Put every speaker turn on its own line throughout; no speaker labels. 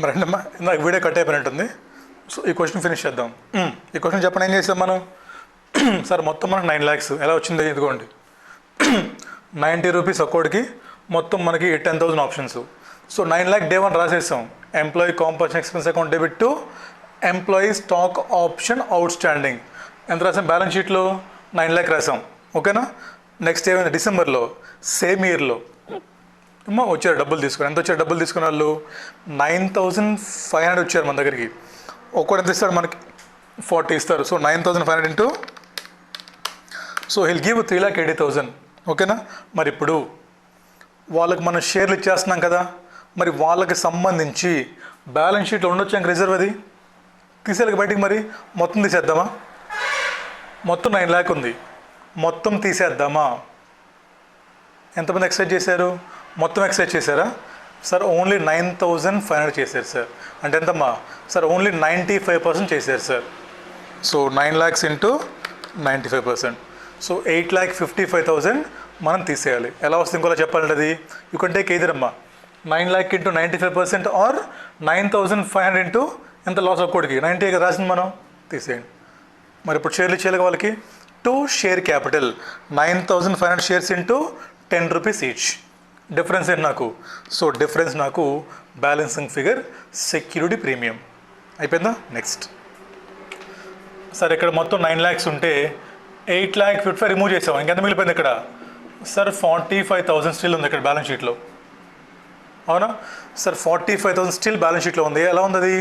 రెండమ్మా నాకు video cut అయిపోయినట్టుంది. So ఈ క్వశ్చన్ ఫినిష్ చేద్దాం. ఈ క్వశ్చన్ చెప్పండి ఏం చేసాం మనం. సార్ మొత్తం మనకు 9 lakhs ఎలా వచ్చింది ఇదిగోండి. 90 రూపీస్ ఒక్కోడికి, మొత్తం మనకి 10,000 ఆప్షన్స్. సో 9 lakh డే 1 రాసేసాం. Employee compensation expense account debit to employee stock option outstanding ఎంత రాసాం, బ్యాలెన్స్ షీట్లో 9 lakh రాసాం. ఓకేనా. నెక్స్ట్ ఏమైంది, డిసెంబర్లో సేమ్ ఇయర్లో అమ్మ వచ్చారు డబ్బులు తీసుకుని. ఎంత వచ్చారు డబ్బులు తీసుకునే వాళ్ళు? 9,500 వచ్చారు మన దగ్గరికి. ఒక్కడు ఎంత ఇస్తాడు మనకి? 40 ఇస్తారు. So 9,500 into, so hill give 3,80,000. ఓకేనా. మరి ఇప్పుడు వాళ్ళకి మనం షేర్లు ఇచ్చేస్తున్నాం కదా, మరి వాళ్ళకి సంబంధించి బ్యాలెన్స్ షీట్లో ఉండొచ్చు ఇంక రిజర్వ్, అది తీసేయాలి బయటికి. మరి మొత్తం తీసేద్దామా? మొత్తం 9 lakh ఉంది, మొత్తం తీసేద్దామా? ఎంతమంది ఎక్సైజ్ చేశారు? మొత్తం ఎక్సైజ్ చేశారా? సార్ ఓన్లీ 9,500 చేశారు సార్. అంటే ఎంతమ్మా? సార్ ఓన్లీ 95% చేశారు sir. So 9 lakhs into 95%. So 8,55,000 మనం తీసేయాలి. ఎలా వస్తుంది ఇంకోలా చెప్పాలంటే అది యూ కెన్ టేక్ ఎయిదర్ అమ్మా. 9 lakh ఇంటూ 95% ఆర్ 9,500 ఇంటూ ఎంత లాస్ ఒక్కోడికి 90 రాసింది మనం, తీసేయండి. మరి ఇప్పుడు షేర్లు ఇచ్చేయాలి వాళ్ళకి. 2 share capital 9,500 shares into 10 rupees each. Difference ఏంటి నాకు? సో డిఫరెన్స్ నాకు బ్యాలెన్సింగ్ ఫిగర్ సెక్యూరిటీ ప్రీమియం అయిపోయిందా. నెక్స్ట్ సార్ ఇక్కడ మొత్తం 9 lakhs ఉంటే 8,55,000 రిమూవ్ చేసాం. ఇంకెంత మిగిలిపోయింది ఇక్కడ? సార్ 45,000 స్టిల్ ఉంది ఇక్కడ బ్యాలెన్స్ షీట్లో. అవునా సార్, 45,000 స్టిల్ బ్యాలెన్స్ షీట్లో ఉంది. ఎలా ఉంది అది?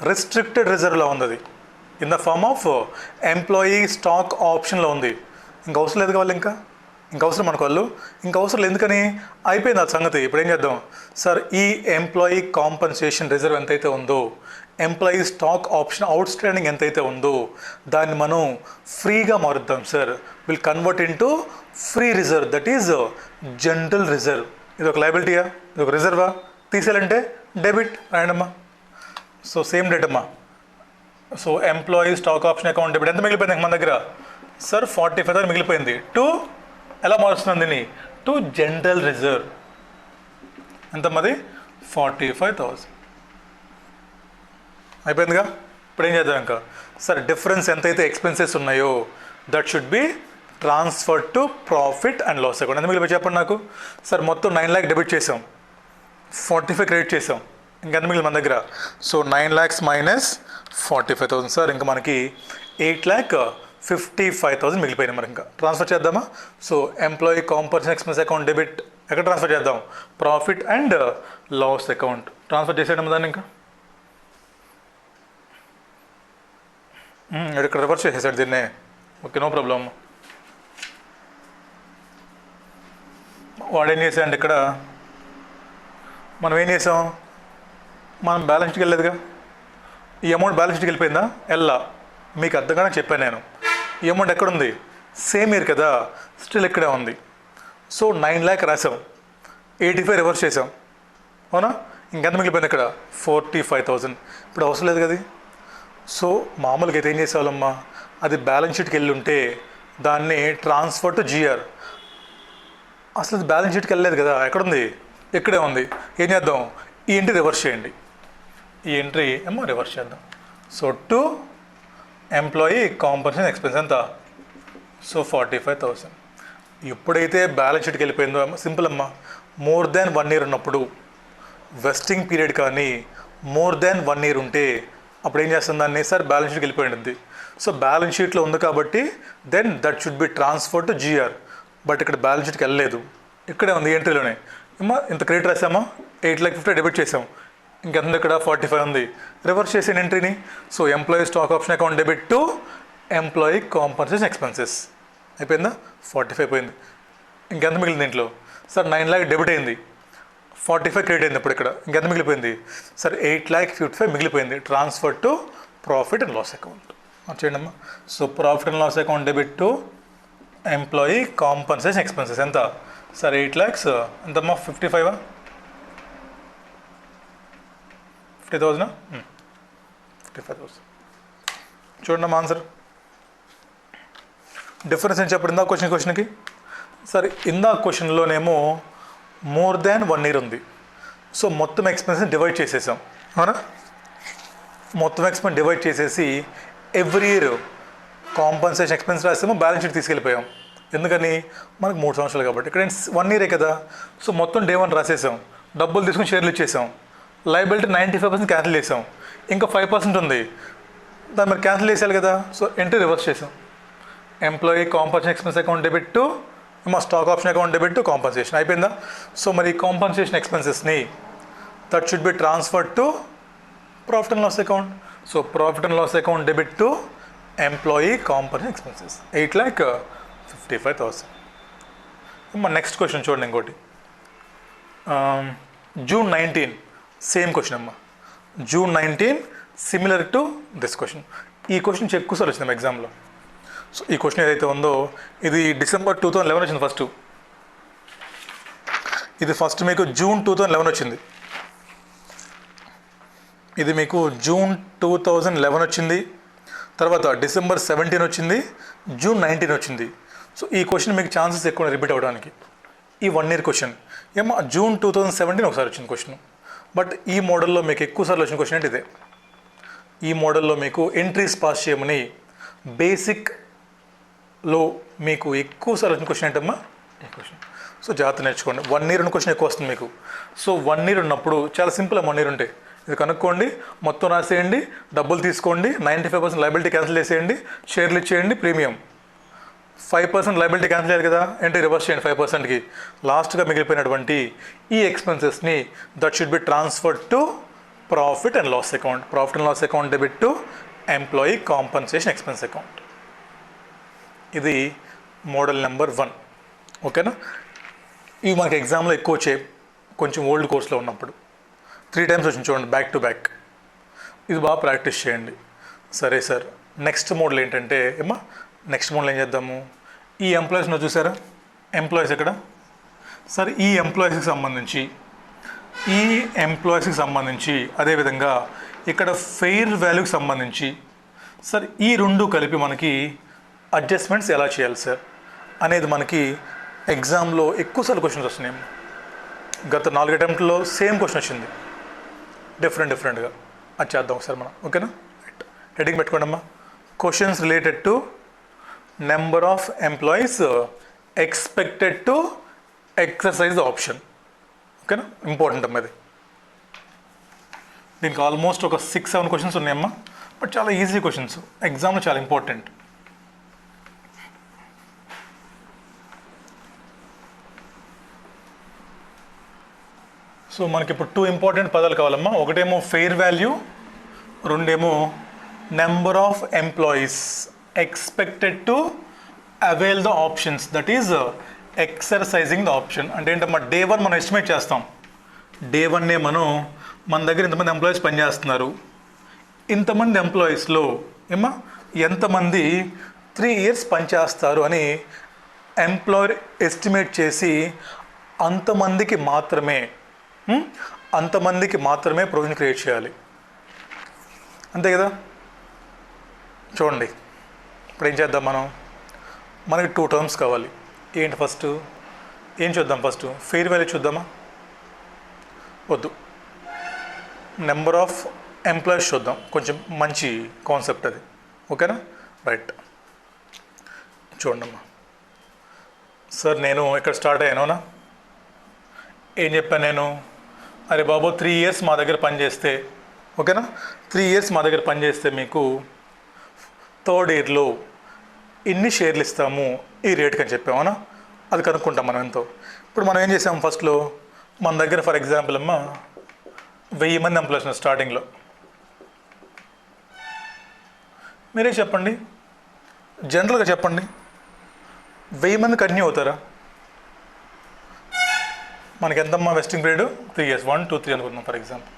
రిస్ట్రిక్టెడ్ రిజర్వ్లో ఉంది. అది in the form of employee stock ఆప్షన్లో ఉంది. ఇంక అవసరం లేదు కావాలి, ఇంకా అవసరం మనకు వాళ్ళు ఇంకా అవసరం లేదు. ఎందుకని? అయిపోయింది ఆ సంగతి. ఇప్పుడు ఏం చేద్దాం సార్, ఈ ఎంప్లాయీ కాంపన్సేషన్ రిజర్వ్ ఎంతైతే ఉందో, employee stock option outstanding ఎంతైతే ఉందో దాన్ని మనం ఫ్రీగా మారుద్దాం sir. Will convert into free reserve, that is general reserve. ఇది ఒక లయబిలిటీయా, ఇది ఒక రిజర్వా? తీసేయాలంటే డెబిట్ రాయండమ్మా. సో సేమ్ డేట్ అమ్మా. So employee stock option account debit ఎంత మిగిలిపోయింది మన దగ్గర? సార్ 45,000 మిగిలిపోయింది. టు ఎలా మారుస్తుంది దీన్ని? To general reserve. ఎంతమ్మది? 45,000 అయిపోయిందిగా. ఇప్పుడు ఏం చేద్దాం ఇంకా సార్, డిఫరెన్స్ ఎంతైతే ఎక్స్పెన్సెస్ ఉన్నాయో that should be transfer to profit and loss account. ఎంత మిగిలిపోయి చెప్పండి నాకు. సార్ మొత్తం 9 lakh డెబిట్ చేసాం, 45 క్రెడిట్ చేసాం. ఇంకెంత మిగిలింది మన దగ్గర? So 9 lakhs minus 45,000 sir. ఇంకా మనకి 8,55,000 మిగిలిపోయినాయి. మరి ఇంకా ట్రాన్స్ఫర్ చేద్దామా? So employee compensation expense account debit ఎక్కడ ట్రాన్స్ఫర్ చేద్దాం? Profit and loss account transfer చేసేయడం దాన్ని. ఇంకా ఇక్కడ రివర్స్ చేసేసాడు దీన్నే. Okay, no problem. వాడు ఏం చేశాడంటే ఇక్కడ మనం ఏం చేసాం, మనం బ్యాలెన్స్ షీట్కి వెళ్ళలేదుగా. ఈ అమౌంట్ బ్యాలెన్స్ షీట్కి వెళ్ళిపోయిందా? ఎల్లా మీకు అర్థంగానే చెప్పాను నేను. ఈ అమౌంట్ ఎక్కడుంది? సేమ్ ఇయర్ కదా, స్టిల్ ఇక్కడే ఉంది. సో 9 lakh రాసాం, 85 రివర్స్ చేసాం. అవునా. ఇంకెంత మిగిలిపోయింది ఇక్కడ? 45,000. ఇప్పుడు అవసరం లేదు కదా. సో మామూలుగా అయితే ఏం చేసేవాళ్ళమ్మా, అది బ్యాలెన్స్ షీట్కి వెళ్ళి ఉంటే దాన్ని ట్రాన్స్ఫర్ టు జిఆర్. అసలు అది బ్యాలెన్స్ షీట్కి వెళ్ళలేదు కదా, ఎక్కడుంది? ఇక్కడే ఉంది. ఏం చేద్దాం, ఈ ఎంట్రీ రివర్స్ చేయండి. ఈ ఎంట్రీ ఏమో రివర్స్ చేద్దాం. So to employee compensation expense ఎంత? సో 45,000. ఎప్పుడైతే బ్యాలెన్స్ షీట్కి వెళ్ళిపోయిందో సింపుల్ అమ్మా, మోర్ దాన్ 1 year ఉన్నప్పుడు, వెస్టింగ్ పీరియడ్ కానీ మోర్ దాన్ 1 year ఉంటే అప్పుడు ఏం చేస్తుంది దాన్ని? సార్ బ్యాలెన్స్ షీట్కి వెళ్ళిపోయింది. సో బ్యాలెన్స్ షీట్లో ఉంది కాబట్టి then that should be transfer to GR. But ఇక్కడ బ్యాలెన్స్ షీట్కి వెళ్ళలేదు, ఇక్కడే ఉంది ఎంట్రీలోనే. అమ్మా ఇంత క్రెడిట్ రాసామా, 8,50,000 డెబిట్ చేసాం. ఇంకెంత ఇక్కడ? 45 ఉంది. రివర్స్ చేసిన ఎంట్రీని. So employee stock option account debit to employee compensation expenses అయిపోయిందా? 45 అయిపోయింది. ఇంకెంత మిగిలింది దీంట్లో? సార్ 9 lakh డెబిట్ అయింది, 45 క్రెడిట్ అయింది. ఇప్పుడు ఇక్కడ ఇంకెంత మిగిలిపోయింది? సార్ 8,55,000 మిగిలిపోయింది. Transfer to profit and loss account చేయండి అమ్మా. So profit and loss account debit to employee compensation expenses ఎంత? సార్ 8 lakhs ఎంతమ్మా? 55,000 55,000 చూడండి అమ్మా ఆన్సర్. డిఫరెన్స్ ఏం చెప్పండి ఇందా క్వశ్చన్కి. సరే ఇందా క్వశ్చన్లోనేమో మోర్ దాన్ 1 year ఉంది. సో మొత్తం ఎక్స్పెన్సెస్ డివైడ్ చేసేసాం. అవునా? మొత్తం ఎక్స్పెన్స్ డివైడ్ చేసేసి ఎవ్రీ ఇయర్ కాంపన్సేషన్ ఎక్స్పెన్స్ రాసాము, బ్యాలెన్స్ షీట్ తీసుకెళ్ళిపోయాం. ఎందుకని? మనకు 3 సంవత్సరాలు కాబట్టి. ఇక్కడ 1 ఇయరే కదా. సో మొత్తం డే 1 రాసేసాం, డబ్బులు తీసుకుని షేర్లు ఇచ్చేసాం, లైబిలిటీ 95% క్యాన్సిల్ చేసాం, ఇంకా 5% ఉంది, దాన్ని మరి క్యాన్సిల్ చేసేయాలి కదా. సో ఎంట్రీ రివర్స్ చేసాం. Employee compensation expense account debit to మా stock option account debit to compensation అయిపోయిందా. సో మరి కాంపన్సేషన్ ఎక్స్పెన్సెస్ని that should be transferred to profit and loss account. So profit and loss account debit to employee compensation expenses 8,55,000. మా next question చూడండి, ఇంకోటి June 19 same question అమ్మా. June 19 similar to this question. ఈ question ఎక్కువసార్లు వచ్చింది ఎగ్జామ్లో. So ఈ question ఏదైతే ఉందో ఇది December 2011 వచ్చింది ఫస్ట్. ఇది ఫస్ట్ మీకు June 2011 వచ్చింది. ఇది మీకు June 2011 వచ్చింది, తర్వాత December 17 వచ్చింది, June 19 వచ్చింది. సో ఈ క్వశ్చన్ మీకు ఛాన్సెస్ ఎక్కువ రిపీట్ అవ్వడానికి. ఈ 1 ఇయర్ క్వశ్చన్ ఏమో June 2017 ఒకసారి వచ్చింది క్వశ్చన్. బట్ ఈ మోడల్లో మీకు ఎక్కువసార్లు వచ్చిన క్వశ్చన్ అంటే ఇదే. ఈ మోడల్లో మీకు ఎంట్రీస్ పాస్ చేయమని బేసిక్లో మీకు ఎక్కువసార్లు వచ్చిన క్వశ్చన్ ఏంటమ్మా ఈ క్వశ్చన్. సో జాగ్రత్త నేర్చుకోండి. 1 ఇయర్ ఉన్న క్వశ్చన్ ఎక్కువ వస్తుంది మీకు. సో 1 ఇయర్ ఉన్నప్పుడు చాలా సింపుల్. 1 ఇయర్ ఉంటే ఇది కనుక్కోండి, మొత్తం రాసేయండి, డబ్బులు తీసుకోండి, 95% లైబిలిటీ క్యాన్సిల్ చేసేయండి, షేర్లు ఇచ్చేయండి, ప్రీమియం 5% లైబిలిటీ క్యాన్సిల్ అయ్యారు కదా, ఎంట్రీ రివర్స్ చేయండి 5%కి. లాస్ట్గా మిగిలిపోయినటువంటి ఈ ఎక్స్పెన్సెస్ని that should be transferred to profit and loss account. Profit and loss account debit to employee compensation expense account. ఇది మోడల్ నెంబర్ 1. ఓకేనా? ఇవి మనకి ఎగ్జామ్లో ఎక్కువ వచ్చాయి కొంచెం ఓల్డ్ కోర్స్లో ఉన్నప్పుడు. 3 times వచ్చింది చూడండి, బ్యాక్ టు బ్యాక్. ఇది బాగా ప్రాక్టీస్ చేయండి. సరే సార్, నెక్స్ట్ మోడల్ ఏంటంటే ఏమా నెక్స్ట్ మోడల్ ఏం చేద్దాము? ఈ ఎంప్లాయీస్ను చూసారా, ఎంప్లాయీస్ ఎక్కడ సార్? ఈ ఎంప్లాయీస్కి సంబంధించి అదేవిధంగా ఇక్కడ ఫెయిర్ వాల్యూకి సంబంధించి సార్ ఈ రెండు కలిపి మనకి అడ్జస్ట్మెంట్స్ ఎలా చేయాలి సార్ అనేది మనకి ఎగ్జామ్లో ఎక్కువసార్లు క్వశ్చన్స్ వస్తున్నాయి. గత 4 అటెంప్ట్లో సేమ్ క్వశ్చన్ వచ్చింది, డిఫరెంట్గా. అది చేద్దాం ఒకసారి మనం. ఓకేనా? హెడ్డింగ్ పెట్టుకోండి అమ్మా. Questions related to number of employees expected to exercise the option. ఓకేనా? ఇంపార్టెంట్ అమ్మా ఇది. దీనికి ఆల్మోస్ట్ ఒక 6-7 క్వశ్చన్స్ ఉన్నాయమ్మా. బట్ చాలా ఈజీ క్వశ్చన్స్, ఎగ్జామ్లో చాలా ఇంపార్టెంట్. సో మనకి ఇప్పుడు 2 ఇంపార్టెంట్ పదాలు కావాలమ్మా. ఒకటేమో ఫెయిర్ వాల్యూ, రెండేమో number of employees expected to avail the options, that is exercising the option. అంటే ఏంటమ్మా, Day 1 మనం ఎస్టిమేట్ చేస్తాం. Day 1 మన దగ్గర ఇంతమంది ఎంప్లాయీస్ పనిచేస్తున్నారు, ఇంతమంది ఎంప్లాయీస్లో ఏమా ఎంతమంది 3 years పనిచేస్తారు అని ఎంప్లాయర్ ఎస్టిమేట్ చేసి అంతమందికి మాత్రమే ప్రొవిజన్ క్రియేట్ చేయాలి. అంతే కదా? చూడండి, ఇప్పుడు ఏం చేద్దాం మనకి 2 terms కావాలి. ఏంటి ఫస్ట్? ఏం చూద్దాం? ఫస్ట్ ఫెయిర్ వాల్యూ చూద్దామా? వద్దు, నెంబర్ ఆఫ్ ఎంప్లాయీస్ చూద్దాం. కొంచెం మంచి కాన్సెప్ట్ అది. ఓకేనా? రైట్. చూడండి అమ్మా సార్, నేను ఇక్కడ స్టార్ట్ అయ్యానునా, ఏం చెప్పాను నేను? అరే బాబు 3 years మా దగ్గర పనిచేస్తే, ఓకేనా, 3 years మా దగ్గర పనిచేస్తే మీకు 3rd yearలో ఇన్ని షేర్లు ఇస్తాము ఈ రేట్కి అని చెప్పామన్నా. అది కనుక్కుంటాం మనం ఎంతో. ఇప్పుడు మనం ఏం చేసాము, ఫస్ట్లో మన దగ్గర ఫర్ ఎగ్జాంపుల్ అమ్మా 1000 మంది ఎంప్లాయీస్ స్టార్టింగ్లో. మీరే చెప్పండి, జనరల్గా చెప్పండి, 1000 మంది కంటిన్యూ అవుతారా? మనకి ఎంతమ్మా వెస్టింగ్ పీరియడ్? 3 years. 1, 2, 3 అనుకుంటున్నాం ఫర్ ఎగ్జాంపుల్.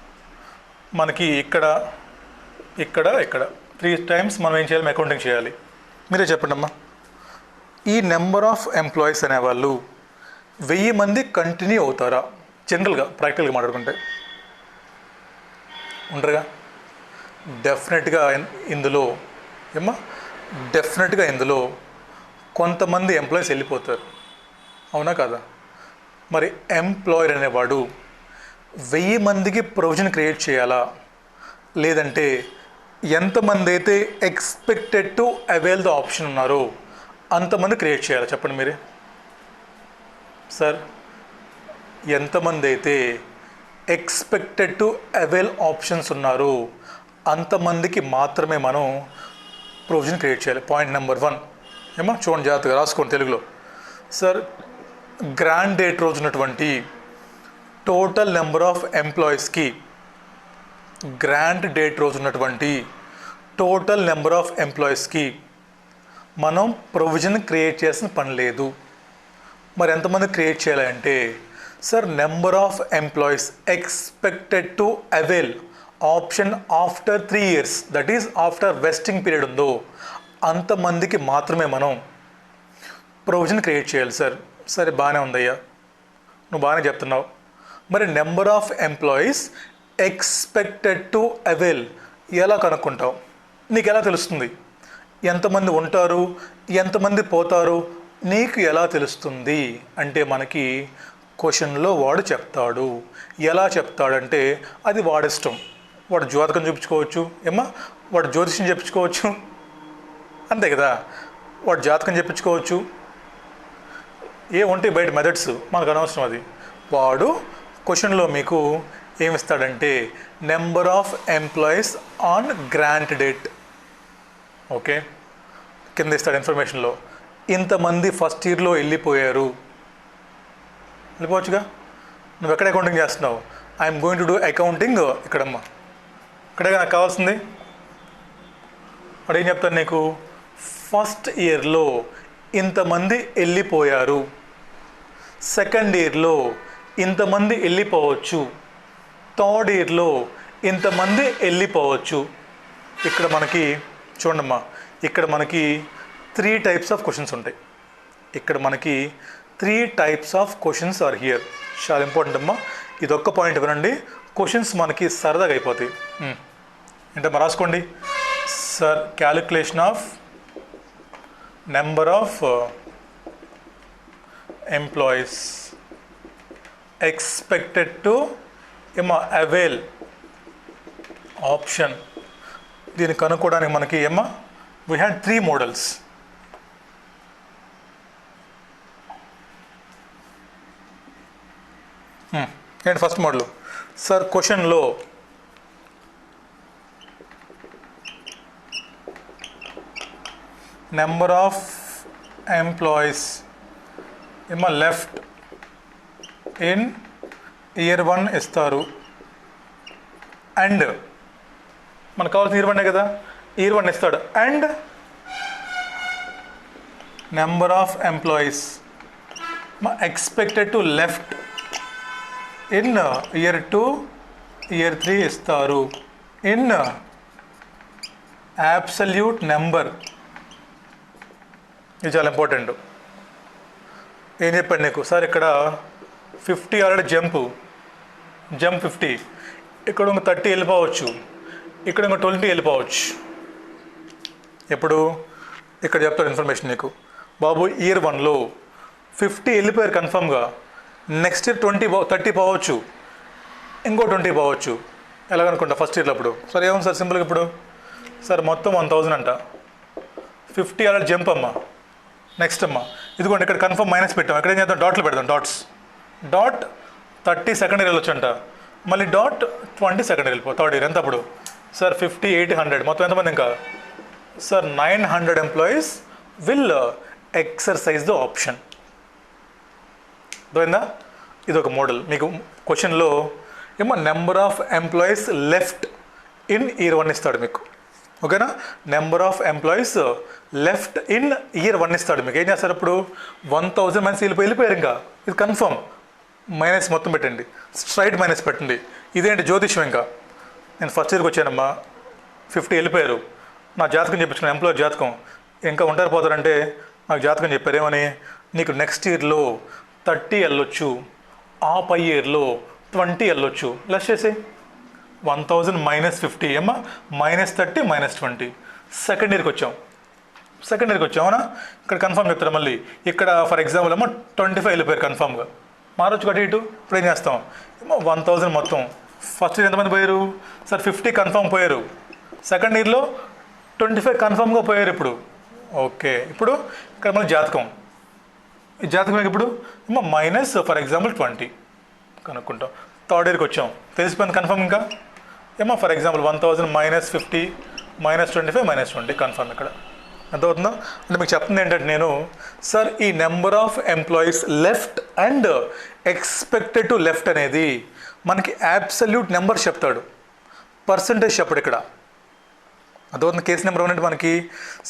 మనకి ఇక్కడ 3 times మనం ఏం చేయాలి? అకౌంటింగ్ చేయాలి. మీరే చెప్పండి అమ్మా, ఈ నెంబర్ ఆఫ్ ఎంప్లాయీస్ అనేవాళ్ళు 1000 మంది కంటిన్యూ అవుతారా? జనరల్గా ప్రాక్టికల్గా మాట్లాడుకుంటే ఉండరుగా. డెఫినెట్గా ఇందులో కొంతమంది ఎంప్లాయీస్ వెళ్ళిపోతారు, అవునా కాదా? మరి ఎంప్లాయర్ అనేవాడు 1000 మందికి ప్రొవిజన్ క్రియేట్ చేయాలా? లేదంటే ఎంతమంది అయితే expected to avail the option ఉన్నారో అంతమంది క్రియేట్ చేయాలి. చెప్పండి మీరే సార్. ఎంతమంది అయితే ఎక్స్పెక్టెడ్ టు అవైల్ ఆప్షన్స్ ఉన్నారో అంతమందికి మాత్రమే మనం ప్రొవిజన్ క్రియేట్ చేయాలి. పాయింట్ నెంబర్ 1 ఏమో చూడండి, జాగ్రత్తగా రాసుకోండి తెలుగులో. సార్, గ్రాండ్ డేట్ రోజు ఉన్నటువంటి టోటల్ నెంబర్ ఆఫ్ ఎంప్లాయీస్కి, గ్రాండ్ డేట్ రోజు ఉన్నటువంటి టోటల్ నెంబర్ ఆఫ్ ఎంప్లాయీస్కి మనం ప్రొవిజన్ క్రియేట్ చేసిన పని లేదు. మరి ఎంతమంది క్రియేట్ చేయాలి అంటే, sir number of employees expected to avail option after 3 years, that is after vesting period ఉందో అంతమందికి మాత్రమే మనం ప్రొవిజన్ క్రియేట్ చేయాలి. సార్ సరే బాగానే ఉందయ్యా, నువ్వు బాగానే చెప్తున్నావు. మరి number of employees expected to avail ఎలా కనుక్కుంటావు? నీకు ఎలా తెలుస్తుంది? ఎంతమంది ఉంటారు, ఎంతమంది పోతారు, నీకు ఎలా తెలుస్తుంది అంటే మనకి క్వశ్చన్లో వాడు చెప్తాడు. ఎలా చెప్తాడంటే అది వాడిష్టం. వాడు జాతకం చూపించుకోవచ్చు, ఏమా వాడు జ్యోతిష్యం చెప్పించుకోవచ్చు, అంతే కదా, వాడు జాతకం చెప్పించుకోవచ్చు, ఉంటాయి బయట మెథడ్స్, మనకు అనవసరం అది. వాడు క్వశ్చన్లో మీకు ఏమిస్తాడంటే number of employees on grant date, okay, కింద ఇస్తాడు ఇన్ఫర్మేషన్లో ఇంతమంది ఫస్ట్ ఇయర్లో వెళ్ళిపోయారు. వెళ్ళిపోవచ్చుగా, నువ్వు ఎక్కడ అకౌంటింగ్ చేస్తున్నావు? I'm going to do accounting ఇక్కడమ్మా, ఇక్కడే నాకు కావాల్సింది. వాడు ఏం చెప్తాను నీకు, ఫస్ట్ ఇయర్లో ఇంతమంది వెళ్ళిపోయారు, సెకండ్ ఇయర్లో ఇంతమంది వెళ్ళిపోవచ్చు, థర్డ్ ఇయర్లో ఇంతమంది వెళ్ళిపోవచ్చు. ఇక్కడ మనకి చూడమ్మా, ఇక్కడ మనకి 3 types ఆఫ్ క్వశ్చన్స్ ఉంటాయి. ఇక్కడ మనకి 3 types of questions are here. చాలా ఇంపార్టెంట్ అమ్మా, ఇదొక్క పాయింట్ వినండి, క్వశ్చన్స్ మనకి సరదాగా అయిపోతాయి. ఏంటమ్మా రాసుకోండి. Sir, calculation of number of employees expected to avail option. దీన్ని కనుక్కోవడానికి మనకి వీ హ్యాడ్ 3 models. ఏంటి ఫస్ట్ మోడల్? సార్, క్వశ్చన్లో number of employees left in year 1 ఇస్తారు, అండ్ మనకు కావాల్సిన ఇయర్ 1 కదా, ఇయర్ 1 ఇస్తాడు, and number of employees expected to left in year 2, year 3 ఇస్తారు ఇన్ అబ్సల్యూట్ నెంబర్. ఇది చాలా ఇంపార్టెంట్. ఏం చెప్పాడు నీకు? సార్, ఇక్కడ 50 ఆల్రెడీ జంప్ 50, ఇక్కడ ఇంక 30 వెళ్ళిపోవచ్చు, ఇక్కడ ఇంక 20 వెళ్ళిపోవచ్చు. ఎప్పుడు? ఇక్కడ చెప్తాడు ఇన్ఫర్మేషన్ నీకు, బాబు ఇయర్ 1లో 50 వెళ్ళిపోయారు కన్ఫామ్గా, నెక్స్ట్ ఇయర్ 30 పోవచ్చు, ఇంకో 20 పోవచ్చు. ఎలాగనుకుంటా ఫస్ట్ ఇయర్లో అప్పుడు? సార్ ఏమో సార్ సింపుల్గా ఇప్పుడు, సార్ మొత్తం 1000 అంట, 50 ఆల్రెడీ జంప్ అమ్మా, నెక్స్ట్ అమ్మా ఇదిగోండి ఇక్కడ కన్ఫర్మ్ మైనస్ పెట్టాం, ఇక్కడ ఏం చేద్దాం, డాట్లు పెడదాం, డాట్ 30 సెకండ్ ఇయర్ వెళ్ళొచ్చు అంట, మళ్ళీ డాట్ 20 సెకండ్ ఇయర్ వెళ్ళిపో థర్డ్ ఇయర్. ఎంత అప్పుడు? సార్ 50, 80, 100 మొత్తం ఎంతమంది ఇంకా? Sir 900 employees will exercise the option. అర్థమైందా? ఇది ఒక మోడల్. మీకు క్వశ్చన్లో number of employees left in year 1 ఇస్తాడు మీకు, ఓకేనా? Number of employees left in year 1 ఇస్తాడు మీకు. ఏం చేస్తారు ఇప్పుడు? 1000 మంది వెళ్ళిపోయారు, ఇంకా ఇది కన్ఫర్మ్, మైనస్ మొత్తం పెట్టండి, స్ట్రైట్ మైనస్ పెట్టండి. ఇదేంటి జ్యోతిష్యం? ఇంకా నేను ఫస్ట్ ఇయర్కి వచ్చానమ్మా, 50 వెళ్ళిపోయారు, నా జాతకం చెప్పించుకున్నాను, ఎంప్లాయీ జాతకం, ఇంకా ఉంటారు పోతారంటే నాకు జాతకం చెప్పారు ఏమని, నీకు నెక్స్ట్ ఇయర్లో 30 వెళ్ళొచ్చు, ఆ పై ఇయర్లో 20 వెళ్ళొచ్చు. లెస్ చేసి 1000 మైనస్ 50 మైనస్ 30 మైనస్ 20. సెకండ్ ఇయర్కి వచ్చాం, అవునా? ఇక్కడ కన్ఫర్మ్ చెప్తారా మళ్ళీ, ఇక్కడ ఫర్ ఎగ్జాంపుల్ 25 వెళ్ళిపోయారు కన్ఫామ్గా, మారొచ్చు కట్టి ఇటు. ఇప్పుడు ఏం చేస్తాం? 1000 మొత్తం ఫస్ట్ ఇయర్ ఎంతమంది పోయారు సార్ 50 కన్ఫర్మ్ పోయారు, సెకండ్ ఇయర్లో 25 కన్ఫర్మ్గా పోయారు. ఇప్పుడు ఓకే, ఇప్పుడు ఇక్కడ మళ్ళీ జాతకం, ఈ జాతకం ఇప్పుడు మైనస్ ఫర్ ఎగ్జాంపుల్ 20 కనుక్కుంటాం. థర్డ్ ఇయర్కి వచ్చాం, తెలిసిపోయింది కన్ఫర్మ్. ఇంకా for example 1000 minus 50 minus 25 minus 20 confirm. ఇక్కడ అర్థమవుతుందా? అంటే మీకు చెప్తుంది ఏంటంటే నేను సార్ ఈ number of employees left and expected to left అనేది మనకి అబ్సల్యూట్ నెంబర్ చెప్తాడు, పర్సంటేజ్ చెప్పడు ఇక్కడ. అదవుతుంది. కేసు నెంబర్ 1 అంటే మనకి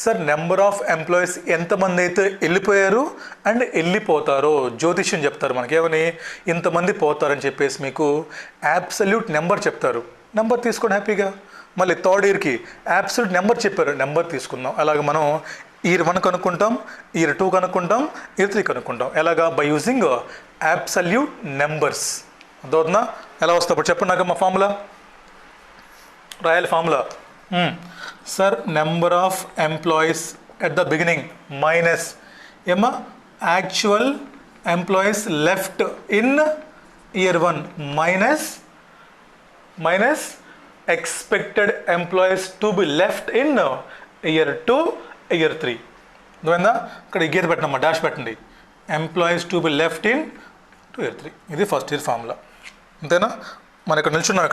సార్ నెంబర్ ఆఫ్ ఎంప్లాయీస్ ఎంతమంది అయితే వెళ్ళిపోయారు అండ్ వెళ్ళిపోతారో జ్యోతిష్యం చెప్తారు మనకి, ఏమని ఇంతమంది పోతారని చెప్పేసి మీకు అబ్సల్యూట్ నెంబర్ చెప్తారు. నెంబర్ తీసుకోండి హ్యాపీగా. మళ్ళీ థర్డ్ ఇయర్కి అబ్సల్యూట్ నెంబర్ చెప్పారు, నెంబర్ తీసుకుందాం. అలాగే మనం ఇయర్ 1 కనుక్కుంటాం, ఇయర్ 2 కనుక్కుంటాం, ఇయర్ 3 కనుక్కుంటాం. ఎలాగా? By using absolute numbers. అదవుతుందా? ఎలా వస్తుంది అప్పుడు చెప్పండి నాకు. మా ఫార్ములా రాయాలి. Formula sir number of employees at the beginning minus actual employees left in year 1 minus expected employees to be left in year 2 year 3. అర్థమైందా? ఇక్కడ గీత పెట్టినమ్మా, డాష్ పెట్టండి. Employees to be left in 2 year 3. ఇది first year formula. అంతేనా? మనం ఇక్కడ నిల్చున్నాం.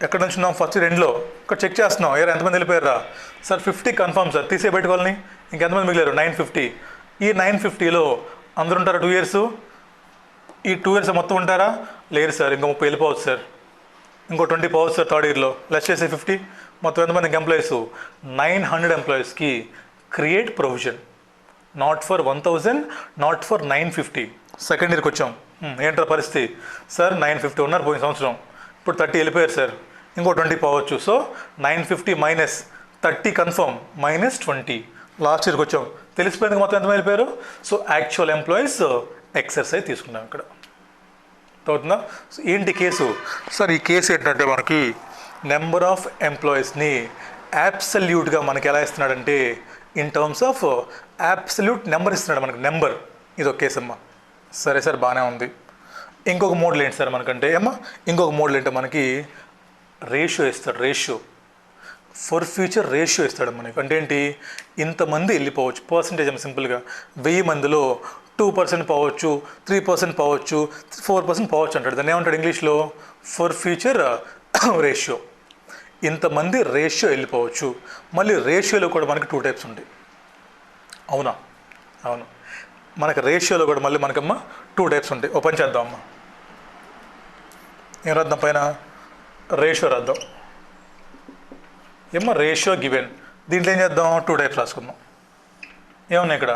ఎక్కడ నిల్చున్నాం? First year ఎండ్లో. ఇక్కడ చెక్ చేస్తున్నాం ఎవరు ఎంతమంది వెళ్ళిపోయారా సార్. 50 కన్ఫర్మ్ సార్, తీసే పెట్టుకోవాలని. ఇంకెంతమంది మిగిలారు? 950. ఈ 950లో అందరూ ఉంటారా 2 years? ఈ 2 years మొత్తం ఉంటారా? లేరు సార్, ఇంకా 30 వెళ్ళిపోవచ్చు సార్, ఇంకో 20 పోవచ్చు సార్ థర్డ్ ఇయర్లో. లెస్ చేసే 50, మొత్తం ఎంతమందికి ఎంప్లాయీస్? 900 ఎంప్లాయీస్కి create provision. Not for 1000, not for 950. Second ఇయర్కి వచ్చాం. ఏంటో పరిస్థితి సార్? 950 ఉన్నారు పోయిన సంవత్సరం, ఇప్పుడు 30 వెళ్ళిపోయారు సార్, ఇంకో 20 పోవచ్చు. So 950 minus 30 confirm minus 20. Last ఇయర్కి వచ్చాం, తెలిసిపోయింది మొత్తం ఎంతమంది వెళ్ళిపోయారు. సో యాక్చువల్ ఎంప్లాయీస్ ఎక్సర్సైజ్ తీసుకున్నాం ఇక్కడ. అవుతుందా? సో ఏంటి కేసు సార్? ఈ కేసు ఏంటంటే మనకి నెంబర్ ఆఫ్ ఎంప్లాయీస్ని అబ్సల్యూట్గా మనకి ఎలా ఇస్తున్నాడంటే in terms of absolute number ఇస్తున్నాడు మనకి, నెంబర్. ఇది ఒక కేసు అమ్మా. సరే సార్, బాగానే ఉంది. ఇంకొక మోడల్ ఏంటి సార్ మనకంటే ఇంకొక మోడల్ ఏంటో మనకి రేషియో ఇస్తాడు. రేషియో ఫర్ ఫ్యూచర్ రేషియో ఇస్తాడు మనకి. అంటే ఏంటి? ఇంతమంది వెళ్ళిపోవచ్చు, పర్సంటేజ్ అమ్మ. సింపుల్గా 1000 మందిలో 2% పోవచ్చు, 3% పోవచ్చు, 4% పోవచ్చు అంటాడు. దాన్ని ఏమంటాడు ఇంగ్లీష్లో? For future ratio. ఇంతమంది రేషియో వెళ్ళిపోవచ్చు. మళ్ళీ రేషియోలో కూడా మనకి 2 types ఉంటాయి. అవునా? అవును. మనకి రేషియోలో కూడా మళ్ళీ మనకమ్మ 2 types ఉంటాయి. ఓపెన్ చేద్దాం అమ్మ. ఏం రాద్దాం? పైన రేషియో రాద్దాం. Ratio given. దీంట్లో ఏం చేద్దాం? 2 types రాసుకుందాం. ఏమున్నాయి ఇక్కడ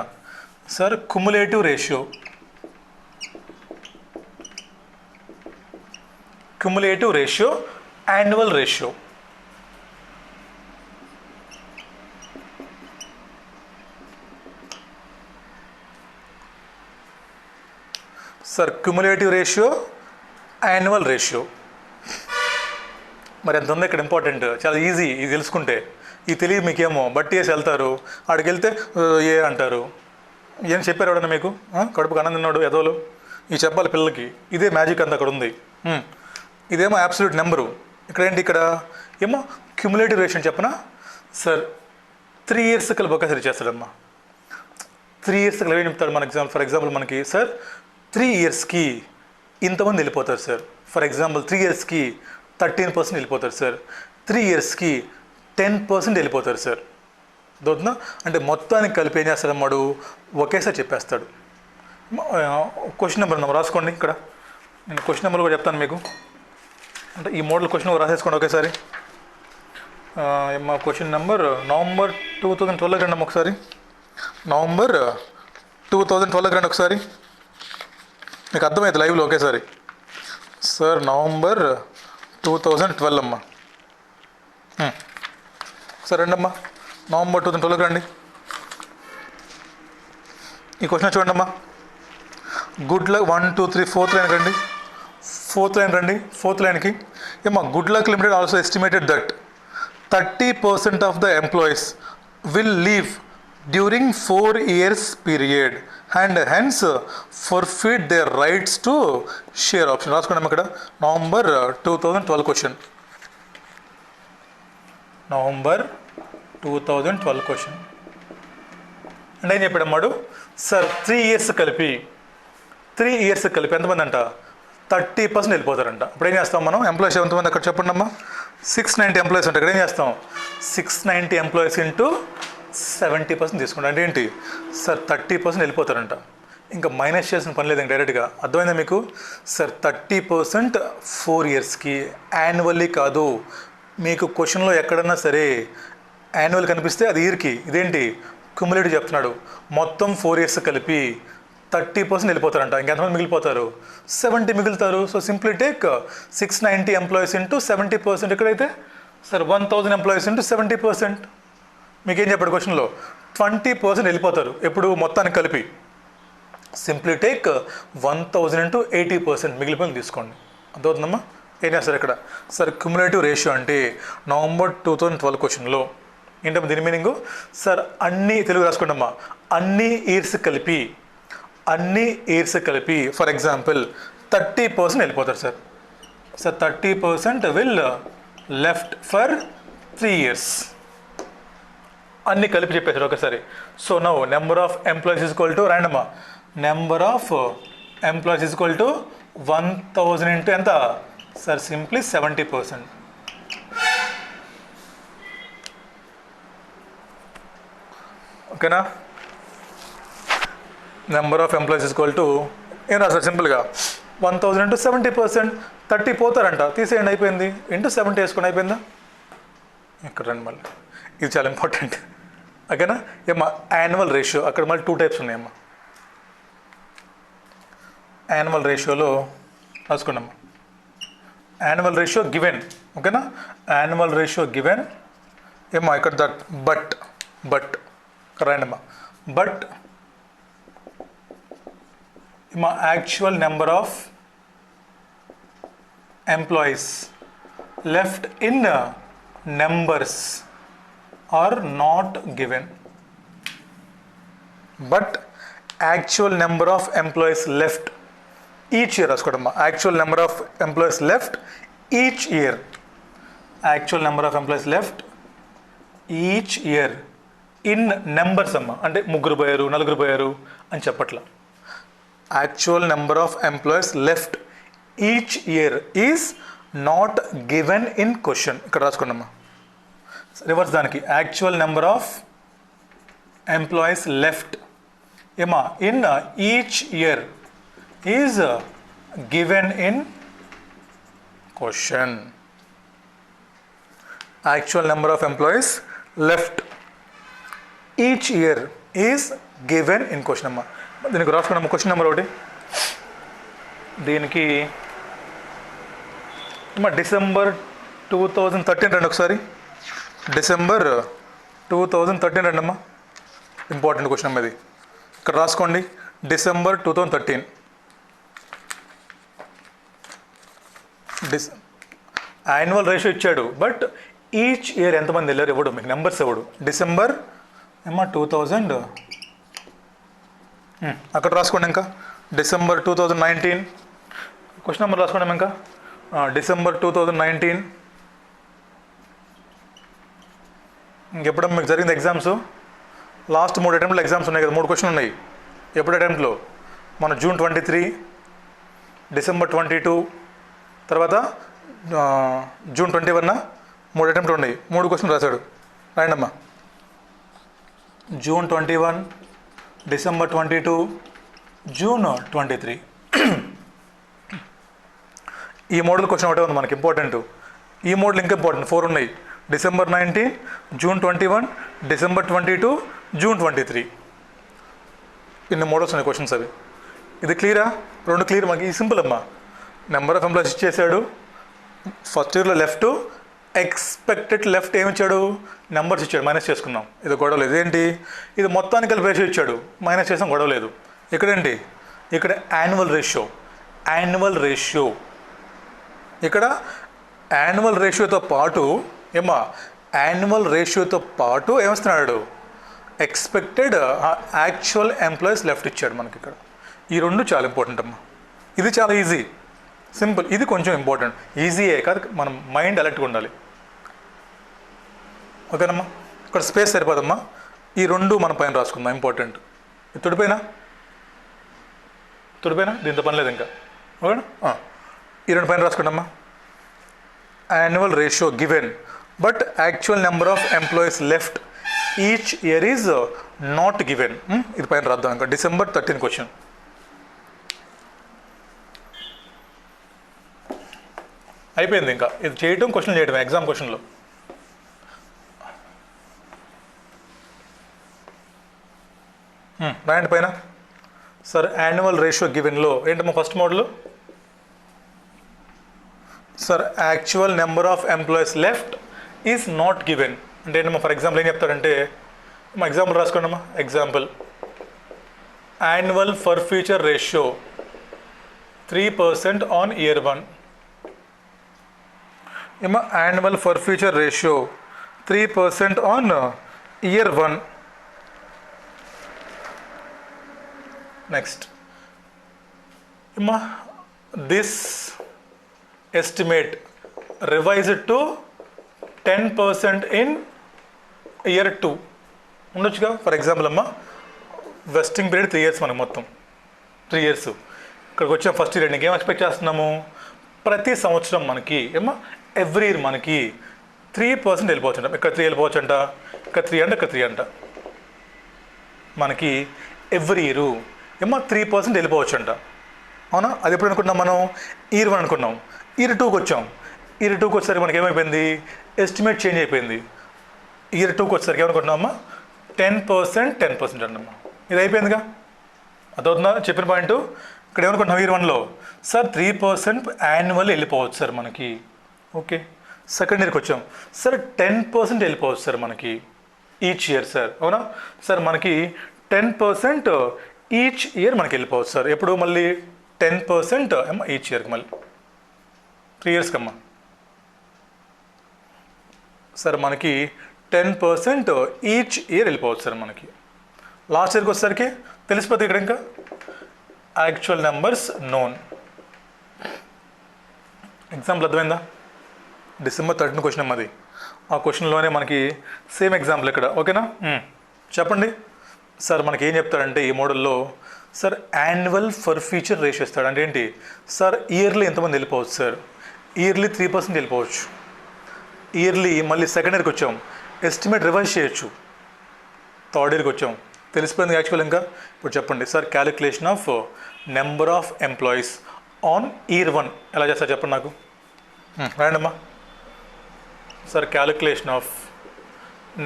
sir? Cumulative ratio, cumulative ratio, annual ratio. Sir cumulative ratio, annual ratio. మరి ఎంత ఉంది ఇక్కడ? ఇంపార్టెంట్, చాలా ఈజీ. ఇది తెలుసుకుంటే. ఇది తెలియదు మీకేమో, బట్టి వేసి వెళ్తారు, అక్కడికి వెళ్తే ఏ అంటారు. ఏం చెప్పారు ఎవడన్నా మీకు? కడుపుకి అన్నం తిన్నాడు ఎదోలు. ఇవి చెప్పాలి పిల్లలకి. ఇదే మ్యాజిక్ అంతా అక్కడ ఉంది. ఇదేమో అబ్సల్యూట్ నెంబరు. ఇక్కడ ఏంటి? ఇక్కడ క్యుములేటివ్ రేషియో చెప్పనా సార్? 3 years కలిపి ఒకేసారి చేస్తాడమ్మా. 3 years కలిపి ఏం చెప్తాడు మన ఫర్ ఎగ్జాంపుల్ మనకి సార్ 3 yearsకి ఇంతమంది వెళ్ళిపోతారు సార్. ఫర్ ఎగ్జాంపుల్ 3 yearsకి 13% వెళ్ళిపోతారు సార్. 3 yearsకి 10% వెళ్ళిపోతారు సార్. దొరుకుతుందా? అంటే మొత్తానికి కలిపి ఏం చేస్తాడమ్మాడు? ఒకేసారి చెప్పేస్తాడు. క్వశ్చన్ నెంబర్ రాసుకోండి. ఇక్కడ నేను క్వశ్చన్ నెంబర్ కూడా చెప్తాను మీకు. అంటే ఈ మోడల్ క్వశ్చన్ రాసేసుకోండి ఒకేసారి. మా క్వశ్చన్ నెంబర్ నవంబర్ 2012 రండి ఒకసారి. నవంబర్ 2012 రండి ఒకసారి. మీకు అర్థమైంది లైవ్లో ఒకేసారి. సార్ నవంబర్ 2012 అమ్మా. సరే రండి అమ్మా, నవంబర్ 2012 రండి. ఈ క్వశ్చన్ చూడండి అమ్మా. గుడ్ లక్ 1 2 3 4th లైన్ రండి. 4th లైన్ రండి. 4th లైన్కి good luck limited also estimated that 30% of the employees will leave during 4 years period and hence forfeit there rights to share option. రాసుకున్నాం ఇక్కడ November 2012 question. November 2012 question. అంటే ఏం చెప్పాడమ్మాడు sir 3 years కలిపి ఎంతమంది అంట 30% వెళ్ళిపోతారంట. ఇప్పుడు ఏం చేస్తాం మనం ఎంప్లాయీస్ ఎంతమంది అక్కడ చెప్పండి అమ్మా 690 ఎంప్లాయీస్ ఉంటాయి. ఇక్కడ ఏం చేస్తాం 690 ఎంప్లాయీస్ ఇంటూ 70% తీసుకుంటాం. అంటే ఏంటి సార్ 30% వెళ్ళిపోతారంట. ఇంకా మైనస్ చేసిన పని లేదు డైరెక్ట్గా. అర్థమైందా మీకు సార్ 30% 4 yearsకి యాన్యువల్లీ కాదు. మీకు క్వశ్చన్లో ఎక్కడన్నా సరే యాన్యువల్ కనిపిస్తే అది ఇయర్కి, ఇదేంటి క్యుములేటివ్ చెప్తున్నాడు. మొత్తం 4 years కలిపి 30% వెళ్ళిపోతారంట. ఇంకెంతమంది మిగిలిపోతారు 70 మిగులుతారు. So simply take 690 employees into 70%. ఎక్కడైతే సార్ 1000 ఎంప్లాయీస్ ఇంటూ 70%. మీకేం చెప్పాడు క్వశ్చన్లో 20% వెళ్ళిపోతారు ఎప్పుడు మొత్తానికి కలిపి. సింప్లీ టేక్ 1000 ఇంటూ 80% మిగిలిపోయి తీసుకోండి. అర్థమవుతుందమ్మా. ఏం చేస్తారు ఇక్కడ సార్ క్యుములేటివ్ రేషియో అంటే నవంబర్ 2012 క్వశ్చన్లో ఏంటమ్మా దీని మీనింగు సార్ అన్ని తెలుగు రాసుకోండమ్మా అన్ని ఇయర్స్ కలిపి ఫర్ ఎగ్జాంపుల్ 30% వెళ్ళిపోతారు sir. 30% will left for 3 years. అన్ని కలిపి చెప్పేసారు ఒకసారి. So now number of employees is equal to రాండమ్మా number of employees is equal to 1000 into ఎంత సార్ సింప్లీ 70%. ఓకేనా. Number of employees is equal to ఏం రాస్తారు సింపుల్గా 1000 ఇంటూ 70%. 30 పోతారంట తీసేయండి అయిపోయింది. ఇంటూ 70 వేసుకొని అయిపోయిందా. ఇక్కడ రండి మళ్ళీ ఇది చాలా ఇంపార్టెంట్. ఓకేనా. ఏమ్మా యాన్యువల్ రేషియో అక్కడ మళ్ళీ 2 types ఉన్నాయమ్మా. యాన్యువల్ రేషియోలో రాసుకున్నామ్మా యాన్యువల్ రేషియో గివెన్. ఓకేనా. యాన్యువల్ రేషియో గివెన్ ఏమ్మా ఇక్కడ దట్ బట్ రాయండమ్మా బట్ ఏమ్మా actual number of employees left in numbers are not given, but actual number of employees left each year రాసుకోవడమ్మా actual number of employees left each year. actual number of employees left each year in numbers అమ్మా అంటే 3 పోయారు 4 పోయారు అని చెప్పట్లా. actual number of employees left each year is not given in question. ఇక్కడ రాసుకున్నామ్మా reverse దానికి actual number of employees left ఏమా in each year is given in question. Actual number of employees left each year is given in question అమ్మా. దీనికి రాసుకున్నాము question number ఒకటి. దీనికి December 2013 రండి ఒకసారి. డిసెంబర్ 2013 రండి అమ్మా. ఇంపార్టెంట్ క్వశ్చన్ అమ్మా ఇది. ఇక్కడ రాసుకోండి డిసెంబర్ 2013. యాన్యువల్ రేషియో ఇచ్చాడు బట్ ఈచ్ ఇయర్ ఎంతమంది వెళ్ళారు ఇవ్వడు, మీకు నెంబర్స్ ఇవ్వడు. డిసెంబర్ ఏమా 2000 అక్కడ రాసుకోండి. ఇంకా డిసెంబర్ 2019 క్వశ్చన్ నెంబర్ రాసుకోండి. ఇంకా డిసెంబర్ 2019 ఇంకెప్పుడన్నా మీకు జరిగింది ఎగ్జామ్స్ లాస్ట్ 3 అటెంప్ట్లో ఎగ్జామ్స్ ఉన్నాయి కదా, 3 క్వశ్చన్లు ఉన్నాయి. ఎప్పుడు అటెంప్ట్లో మన జూన్ 23, డిసెంబర్ 22, తర్వాత జూన్ 21 3 అటెంప్ట్లు ఉన్నాయి. 3 క్వశ్చన్లు రాశాడు. రాయండమ్మా జూన్ 21, డిసెంబర్ 22, జూన్ 23. ఈ మోడల్ క్వశ్చన్ ఒకటే ఉంది మనకి ఇంపార్టెంట్. ఈ మోడల్ ఇంకా ఇంపార్టెంట్ 4 ఉన్నాయి. December 19, June 21, December 22, June 23. ఇన్ని మోడల్స్ ఉన్నాయి క్వశ్చన్స్ అవి. ఇది క్లియరా? 2 క్లియర్ మనకి. ఈ సింపుల్ అమ్మా. నెంబర్ ఆఫ్ ఎంప్లాయీస్ ఇచ్చేసాడు. ఫస్ట్ ఇయర్లో లెఫ్ట్ ఎక్స్పెక్టెడ్ లెఫ్ట్ ఏమి ఇచ్చాడు, నెంబర్స్ ఇచ్చాడు, మైనస్ చేసుకున్నాం. ఇది గొడవ లేదు. ఏంటి ఇది మొత్తానికి కలిపి రేషియో ఇచ్చాడు, మైనస్ చేసాం, గొడవ లేదు. ఇక్కడేంటి ఇక్కడ యాన్యువల్ రేషియో ఇక్కడ యాన్యువల్ రేషియోతో పాటు ఏమా యాన్యువల్ రేషియోతో పాటు ఏమిస్తున్నాడు ఎక్స్పెక్టెడ్ యాక్చువల్ ఎంప్లాయీస్ లెఫ్ట్ ఇచ్చాడు మనకి ఇక్కడ. ఈ రెండు చాలా ఇంపార్టెంట్ అమ్మా. ఇది చాలా ఈజీ, సింపుల్. ఇది కొంచెం ఇంపార్టెంట్. ఈజీయే కాదు, మనం మైండ్ అలర్ట్గా ఉండాలి. ఓకేనమ్మా, ఇక్కడ స్పేస్ సరిపోదమ్మా. ఈ రెండు మన పైన రాసుకుందాం, ఇంపార్టెంట్. ఇది తుడిపోయినా దీంతో పని లేదు ఇంకా. ఓకేనా, ఈ రెండు పైన రాసుకుంటామ్మా. Annual ratio given but actual number of employees left each year is not given. ఇది పైన రాద్దాం ఇంకా. December 13 question. అయిపోయింది ఇంకా. ఇది చేయటం, క్వశ్చన్ చేయటం ఎగ్జామ్ క్వశ్చన్లో. రాయండి పైన. సార్ యాన్యువల్ రేషియో గివెన్లో ఏంటమ్మా first model? Sir actual number of employees left is not given అంటే ఏంటమ్మా? ఫర్ ఎగ్జాంపుల్ ఏం చెప్తారంటే, మా ఎగ్జాంపుల్ రాసుకోండి అమ్మా. Example, annual for future ratio 3% on year 1. ఏమో annual for future ratio 3% on year 1. Next ఏమా this estimate revised to 10% in year 2 ఉండొచ్చుగా. ఫర్ ఎగ్జాంపుల్ అమ్మా, వెస్టింగ్ పీరియడ్ 3 years మనకు మొత్తం 3 years. ఇక్కడికి వచ్చిన ఫస్ట్ ఇయర్ నీకు ఏం ఎక్స్పెక్ట్ చేస్తున్నాము? ప్రతి సంవత్సరం మనకి ఏమో ఎవ్రీ ఇయర్ మనకి 3% వెళ్ళిపోవచ్చు అంట. ఇక్కడ 3 వెళ్ళిపోవచ్చు అంట, ఇక్కడ 3 అంట, ఇక్కడ 3 అంట. మనకి ఎవ్రీ ఇయర్ ఏమో 3% వెళ్ళిపోవచ్చు అంట. అవునా? అది ఎప్పుడు అనుకున్నాం మనం? ఇయర్ 1 అనుకున్నాం. ఇయర్ 2కి వచ్చాం. ఇయర్ 2కి వచ్చేసరికి మనకి ఏమైపోయింది? ఎస్టిమేట్ చేంజ్ అయిపోయింది. ఇయర్ 2కి వచ్చేసరికి ఏమనుకుంటున్నామమ్మా? 10% అన్నమ్మా. ఇది అయిపోయిందిగా, అదవుతుందా చెప్పిన పాయింట్? ఇక్కడ ఏమనుకుంటున్నాం ఇయర్ 1లో? సార్ 3% యాన్యువల్ వెళ్ళిపోవచ్చు సార్ మనకి. ఓకే. సెకండ్ ఇయర్కి వచ్చాం. సార్ 10% వెళ్ళిపోవచ్చు సార్ మనకి ఈచ్ ఇయర్ సార్. అవునా సార్? మనకి 10% ఈచ్ ఇయర్ మనకి వెళ్ళిపోవచ్చు సార్. ఎప్పుడు మళ్ళీ 10% అమ్మా ఈచ్ ఇయర్కి, మళ్ళీ 3 yearsకి అమ్మా. సార్ మనకి 10% ఈచ్ ఇయర్ వెళ్ళిపోవచ్చు సార్ మనకి. లాస్ట్ ఇయర్కి వచ్చేసరికి తెలిసిపోతుంది ఇక్కడ ఇంకా యాక్చువల్ నెంబర్స్ నోన్. ఎగ్జాంపుల్ అర్థమైందా? December 13 క్వశ్చన్ అమ్మది. ఆ క్వశ్చన్లోనే మనకి సేమ్ ఎగ్జాంపుల్ ఇక్కడ. ఓకేనా? చెప్పండి సార్. మనకి ఏం చెప్తాడంటే ఈ మోడల్లో, sir annual for future ratio ఇస్తాడు. అంటే ఏంటి సార్? ఇయర్లీ ఎంతమంది వెళ్ళిపోవచ్చు సార్? ఇయర్లీ 3% వెళ్ళిపోవచ్చు. ఇయర్లీ మళ్ళీ సెకండ్ ఇయర్కి వచ్చాం, ఎస్టిమేట్ రివైజ్ చేయొచ్చు. థర్డ్ ఇయర్కి వచ్చాం, తెలిసిపోయింది యాక్చువల్. ఇంకా ఇప్పుడు చెప్పండి sir, calculation of number of employees on year 1 ఎలా చేస్తారు చెప్పండి నాకు. రాయండమ్మా. Sir calculation of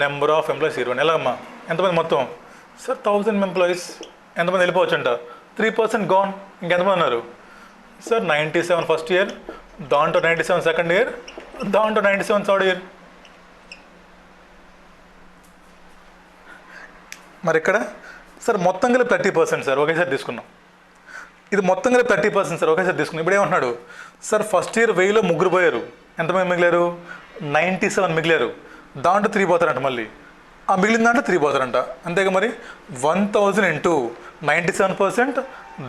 number of employees year 1 ఎలా అమ్మా? ఎంతమంది మొత్తం? Sir 1000 employees. ఎంతమంది వెళ్ళిపోవచ్చు అంట? 3% గాన్. ఇంకెంతమంది ఉన్నారు సార్? 97 ఫస్ట్ ఇయర్, దాంట్లో 97 సెకండ్ ఇయర్, దాంట్లో 97 థర్డ్ ఇయర్. మరి ఇక్కడ సార్ మొత్తం కలిపి 30% సార్ ఒకేసారి తీసుకున్నాం. ఇది మొత్తం కలిపి 30% సార్ ఒకేసారి తీసుకున్నాం. ఇప్పుడు ఏమంటున్నాడు సార్? ఫస్ట్ ఇయర్ 1000లో 3 పోయారు. ఎంతమంది మిగిలారు? 97 మిగిలారు. దాంట్లో 3 పోతారంట. మళ్ళీ ఆ మిగిలిన దాంట్లో 3 పోతారంట. అంతేగా మరి 1000 ఇంటూ 97%,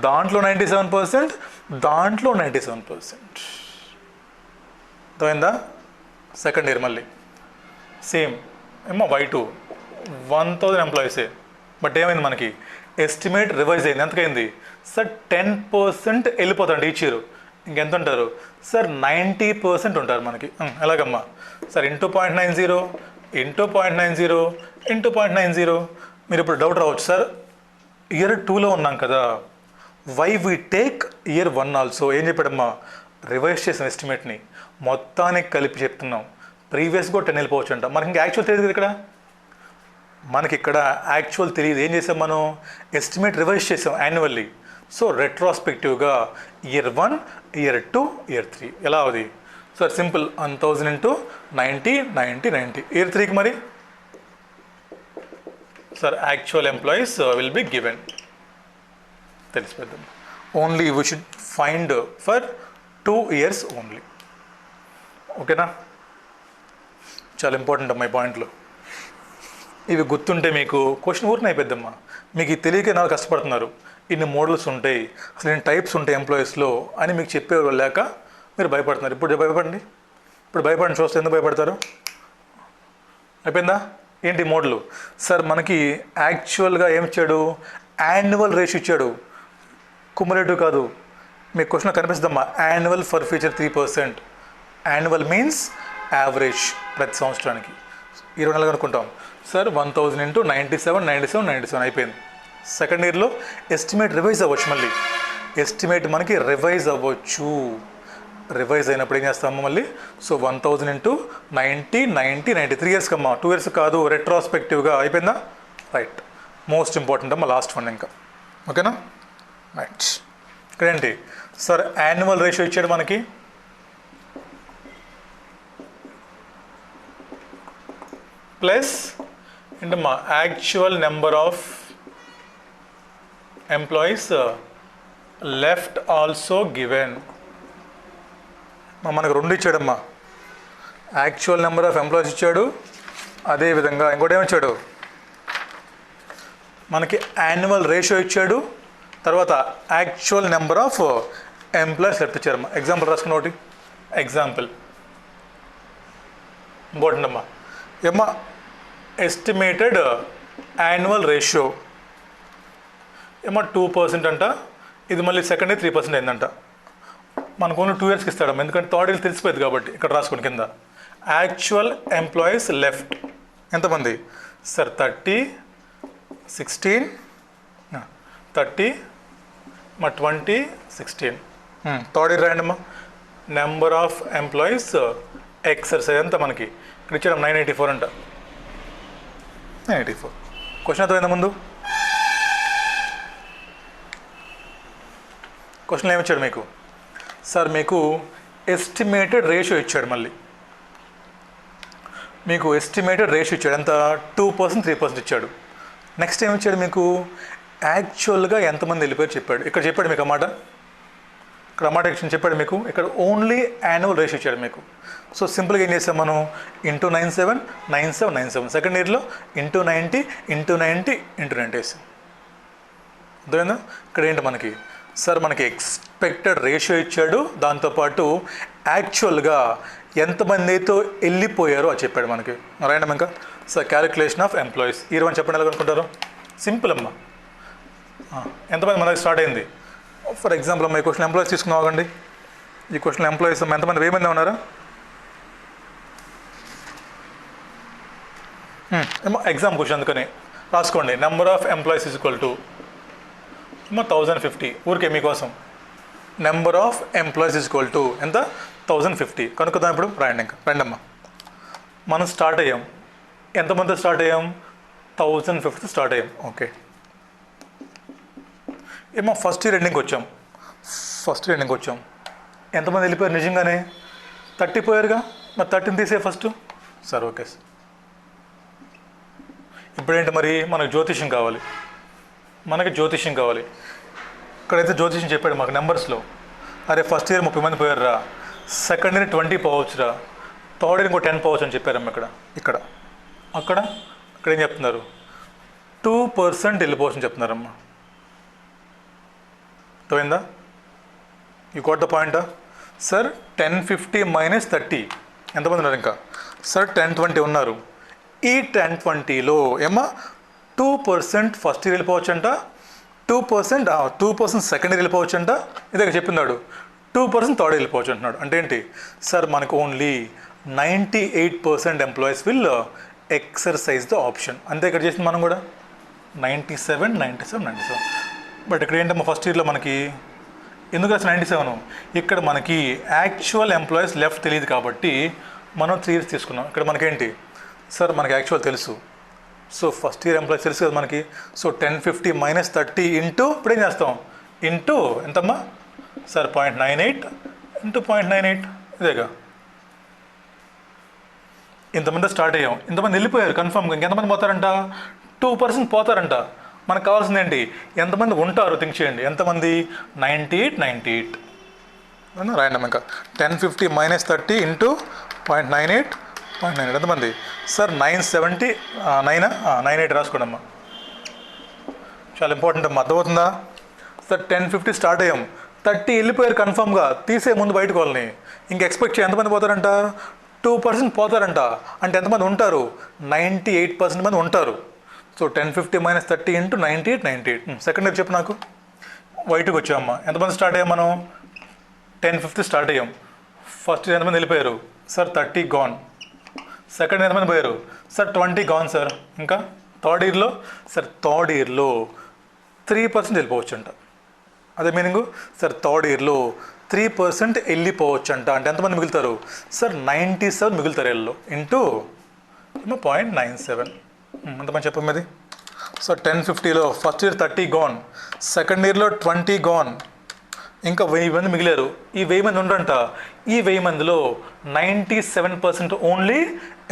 దాంట్లో 97%, దాంట్లో 97%. అర్థమైందా? సెకండ్ ఇయర్ మళ్ళీ సేమ్ ఏమో Y2 1000 ఎంప్లాయీసే. బట్ ఏమైంది మనకి? ఎస్టిమేట్ రివైజ్ అయింది. ఎంతకైంది సార్? 10% వెళ్ళిపోతారండి ఈచ్ ఇయర్. ఇంకెంత ఉంటారు సార్? 90% ఉంటారు మనకి. ఎలాగమ్మా సార్? Into 0.90 into 0.90 into 0.90. మీరు ఇప్పుడు డౌట్ రావచ్చు సార్, ఇయర్ 2లో ఉన్నాం కదా, why we take year 1 also. ఏం చెప్పాడమ్మా? రివైజ్ చేసిన ఎస్టిమేట్ని మొత్తానికి కలిపి చెప్తున్నాం. ప్రీవియస్గా 10 వెళ్ళిపోవచ్చు అంట. మనకి ఇంకా యాక్చువల్ తెలియదు కదా ఇక్కడ. మనకి ఇక్కడ యాక్చువల్ తెలియదు. ఏం చేసాం మనం? ఎస్టిమేట్ రివైజ్ చేసాం యాన్యువల్లీ. సో రెట్రాస్పెక్టివ్గా ఇయర్ 1, ఇయర్ 2, ఇయర్ 3 ఎలా అవుది సార్? Simple 1000 into 90, 90, 90. ఇయర్ 3కి మరి sir actual employees will be given. తెలిసిపోద్దాం. Only we should find for 2 years only. ఓకేనా? చాలా ఇంపార్టెంట్ అమ్మా ఈ పాయింట్లు. ఇవి గుర్తుంటే మీకు క్వశ్చన్ ఊరిని అయిపోద్దమ్మా. మీకు ఇది తెలియక నాకు కష్టపడుతున్నారు, ఇన్ని మోడల్స్ ఉంటాయి, అసలు ఇన్ని టైప్స్ ఉంటాయి ఎంప్లాయీస్లో అని మీకు చెప్పేవాళ్ళు లేక మీరు భయపడుతున్నారు. ఇప్పుడు భయపడండి, ఇప్పుడు భయపడండి, చూస్తే ఎందుకు భయపడతారు? అయిపోయిందా? ఏంటి మోడలు? సార్ మనకి యాక్చువల్గా ఏమి ఇచ్చాడు? యాన్యువల్ రేషియో ఇచ్చాడు, కుములేటివ్ కాదు. మీకు క్వశ్చన్ కనిపిస్తుందమ్మా, annual for future 3%. Annual means average ప్రతి సంవత్సరానికి 24 అనుకుంటాం. సార్ 1000 ఇంటూ 97 అయిపోయింది. సెకండ్ ఇయర్లో ఎస్టిమేట్ రివైజ్ అవ్వచ్చు, మళ్ళీ ఎస్టిమేట్ మనకి రివైజ్ అవ్వచ్చు. రివైజ్ అయినప్పుడు ఏం చేస్తాము మళ్ళీ? సో 1000 ఇంటూ 90 3 ఇయర్స్కి అమ్మా, 2 ఇయర్స్ కాదు, రెట్రాస్పెక్టివ్గా. అయిపోయిందా? రైట్. మోస్ట్ ఇంపార్టెంట్ అమ్మా లాస్ట్ వన్ ఇంకా. ఓకేనా? రైట్. ఇక్కడ ఏంటి సార్? యాన్యువల్ రేషియో ఇచ్చాడు మనకి, ప్లస్ ఏంటమ్మా actual number of employees left also given. మనకు రెండు ఇచ్చాడమ్మా, యాక్చువల్ నెంబర్ ఆఫ్ ఎంప్లాయీస్ ఇచ్చాడు, అదేవిధంగా ఇంకోటి ఏమిచ్చాడు మనకి? యాన్యువల్ రేషియో ఇచ్చాడు, తర్వాత actual number of employees left ఇచ్చారమ్మా. ఎగ్జాంపుల్ రాసుకున్న ఒకటి ఎగ్జాంపుల్ ఇంపార్టెంట్ అమ్మా. ఏమ్మా ఎస్టిమేటెడ్ యాన్యువల్ రేషియో ఏమో 2% అంట, ఇది మళ్ళీ సెకండ్ ఇయర్ 3% అయిందంట. మనకు ఓన్లీ 2 ఇయర్స్కి ఇస్తాడమ్మా, ఎందుకంటే థర్డ్ ఇయర్ తెలిసిపోయింది కాబట్టి. ఇక్కడ రాసుకోండి కింద, యాక్చువల్ ఎంప్లాయీస్ లెఫ్ట్ ఎంతమంది సార్? 30, 16, 30, 20, 16. థర్డ్ ఇయర్ రాయండమ్మా. నెంబర్ ఆఫ్ ఎంప్లాయీస్ ఎక్సర్సైజ్ ఎంత మనకి ఇక్కడ ఇచ్చాడు? 984 అంట. 984. క్వశ్చన్ అర్థమైందా ముందు? క్వశ్చన్ ఏమిచ్చాడు మీకు? సార్ మీకు ఎస్టిమేటెడ్ రేషియో ఇచ్చాడు, మళ్ళీ మీకు ఎస్టిమేటెడ్ రేషియో ఇచ్చాడు ఎంత? 2%, 3% ఇచ్చాడు. నెక్స్ట్ ఏమి ఇచ్చాడు మీకు? యాక్చువల్గా ఎంతమంది వెళ్ళిపోయారు చెప్పాడు. ఇక్కడ చెప్పాడు మీకు అన్నమాట, ఇక్కడ అన్నమాట చెప్పాడు మీకు. ఇక్కడ ఓన్లీ యాన్యువల్ రేషియో ఇచ్చాడు మీకు. సో సింపుల్గా ఏం చేసాం మనం? ఇంటూ 97 సెకండ్ ఇయర్లో ఇంటూ 90 వేసాం. అర్థమైందా? ఇక్కడ ఏంటి మనకి సార్? మనకి ఎక్స్పెక్టెడ్ రేషియో ఇచ్చాడు, దాంతోపాటు యాక్చువల్గా ఎంతమంది అయితే వెళ్ళిపోయారో అది చెప్పాడు మనకి. రాయండి ఇంకా. Sir calculation of employees year 1 చెప్పండి, ఎలా అనుకుంటారు? సింపుల్ అమ్మా. ఎంతమంది మనకి స్టార్ట్ అయింది? ఫర్ ఎగ్జాంపుల్ అమ్మా, ఈ క్వశ్చన్ ఎంప్లాయీస్ తీసుకున్నాం ఆగండి. ఈ క్వశ్చన్ ఎంప్లాయీస్ అమ్మా ఎంతమంది? 1000 మంది ఉన్నారా? ఏమో ఎగ్జామ్ క్వశ్చన్ అందుకని రాసుకోండి. Number of employees is equal to 1050. ఊరికే మీకోసం. Number of employees is equal to ఎంత? 1050. కనుక్కుందాం ఇప్పుడు. రాయండి ఇంకా. రండమ్మా. మనం స్టార్ట్ అయ్యాం, ఎంతమంది స్టార్ట్ అయ్యాం? 1050 స్టార్ట్ అయ్యాం. ఓకే. ఏమో ఫస్ట్ ఇయర్ ఎండింగ్కి వచ్చాం. ఎంతమంది వెళ్ళిపోయారు? నిజంగానే 30 పోయారుగా. మరి 30 తీసే ఫస్ట్. Sir okay sir. ఇప్పుడేంటి మరి? మనకు జ్యోతిష్యం కావాలి. ఇక్కడైతే జ్యోతిష్యం చెప్పాడు మాకు నెంబర్స్లో. అరే ఫస్ట్ ఇయర్ 30 మంది పోయారు రా, సెకండ్ ఇయర్ 20 పోవచ్చురా, థర్డ్ ఇయర్ ఇంకో 10 పోవచ్చు అని చెప్పారమ్మ. అక్కడ ఏం చెప్తున్నారు? 2% వెళ్ళిపోవచ్చు అని చెప్తున్నారమ్మా. అర్థమైందా? You got the point sir? 1050 - 30 ఎంతమంది ఉన్నారు ఇంకా? సార్ 1020 ఉన్నారు. ఈ 1020లో ఏమా 2% ఫస్ట్ ఇయర్ వెళ్ళిపోవచ్చు అంట, 2% సెకండ్ ఇయర్ వెళ్ళిపోవచ్చు అంట. ఇదే చెప్పినాడు. 2% థర్డ్ వెళ్ళిపోవచ్చు అంటున్నాడు. అంటే ఏంటి సార్? మనకు only 98% employees will exercise the option. అంతే ఇక్కడ చేసింది మనం కూడా 97. బట్ ఇక్కడ ఏంటమ్మా ఫస్ట్ ఇయర్లో మనకి ఎందుకు అసలు 97? ఇక్కడ మనకి యాక్చువల్ ఎంప్లాయీస్ లెఫ్ట్ తెలియదు కాబట్టి మనం 3 ఇయర్స్ తీసుకున్నాం. ఇక్కడ మనకేంటి సార్? మనకి యాక్చువల్ తెలుసు. సో ఫస్ట్ ఇయర్ ఎంప్లాయీస్ తెలుసు కదా మనకి. సో 1050 - 30 ఇంటూ ఇప్పుడు ఏం చేస్తాం? ఇంటూ ఎంతమ్మా సార్? 0.98 ఇంటూ 0.98. ఇదేగా. ఇంతమంది స్టార్ట్ అయ్యాం, ఇంతమంది వెళ్ళిపోయారు కన్ఫర్మ్గా. ఇంకెంతమంది పోతారంట? 2% పోతారంట. మనకు కావాల్సింది ఏంటి? ఎంతమంది ఉంటారు థింక్ చేయండి. ఎంతమంది? 98. రాయండి ఇంకా. 1050 - 30 ఇంటూ 0.98 0.98 ఎంతమంది సార్ 970 98 రాసుకోండమ్మా. చాలా ఇంపార్టెంట్ అమ్మా, అర్థమవుతుందా సార్? 10:50 స్టార్ట్ అయ్యాం, 30 వెళ్ళిపోయారు కన్ఫామ్గా, తీసే ముందు బయటకు వాళ్ళని. ఇంక ఎక్స్పెక్ట్ చేయ ఎంతమంది పోతారంట? 2% పోతారంట. అంటే ఎంతమంది ఉంటారు? 98% మంది ఉంటారు. సో 10:50 - 30 × 98. సెకండ్ ఇయర్ చెప్పు నాకు. వైట్కి వచ్చామమ్మా, ఎంతమంది స్టార్ట్ అయ్యాం మనం? 10:50 స్టార్ట్ అయ్యాం. ఫస్ట్ ఇయర్ ఎంతమంది వెళ్ళిపోయారు సార్? 30 గాన్. సెకండ్ ఇయర్ ఎంతమంది పోయారు సార్? 20 gone sir. ఇంకా థర్డ్ ఇయర్లో సార్, థర్డ్ ఇయర్లో 3% వెళ్ళిపోవచ్చు అంట. అదే మీనింగు సార్, థర్డ్ ఇయర్లో 3% వెళ్ళిపోవచ్చు అంట. అంటే ఎంతమంది మిగులుతారు సార్? 97 మిగులుతారు ఎల్లో ఇంటూ 0.97. ఎంతమంది చెప్పండి అది. సో 10:50లో ఫస్ట్ ఇయర్ 30 గాన్, సెకండ్ ఇయర్లో 20 గాన్, ఇంకా 1000 మంది మిగిలారు. ఈ 1000 మంది ఉండరంట. ఈ 1000 మందిలో 97% only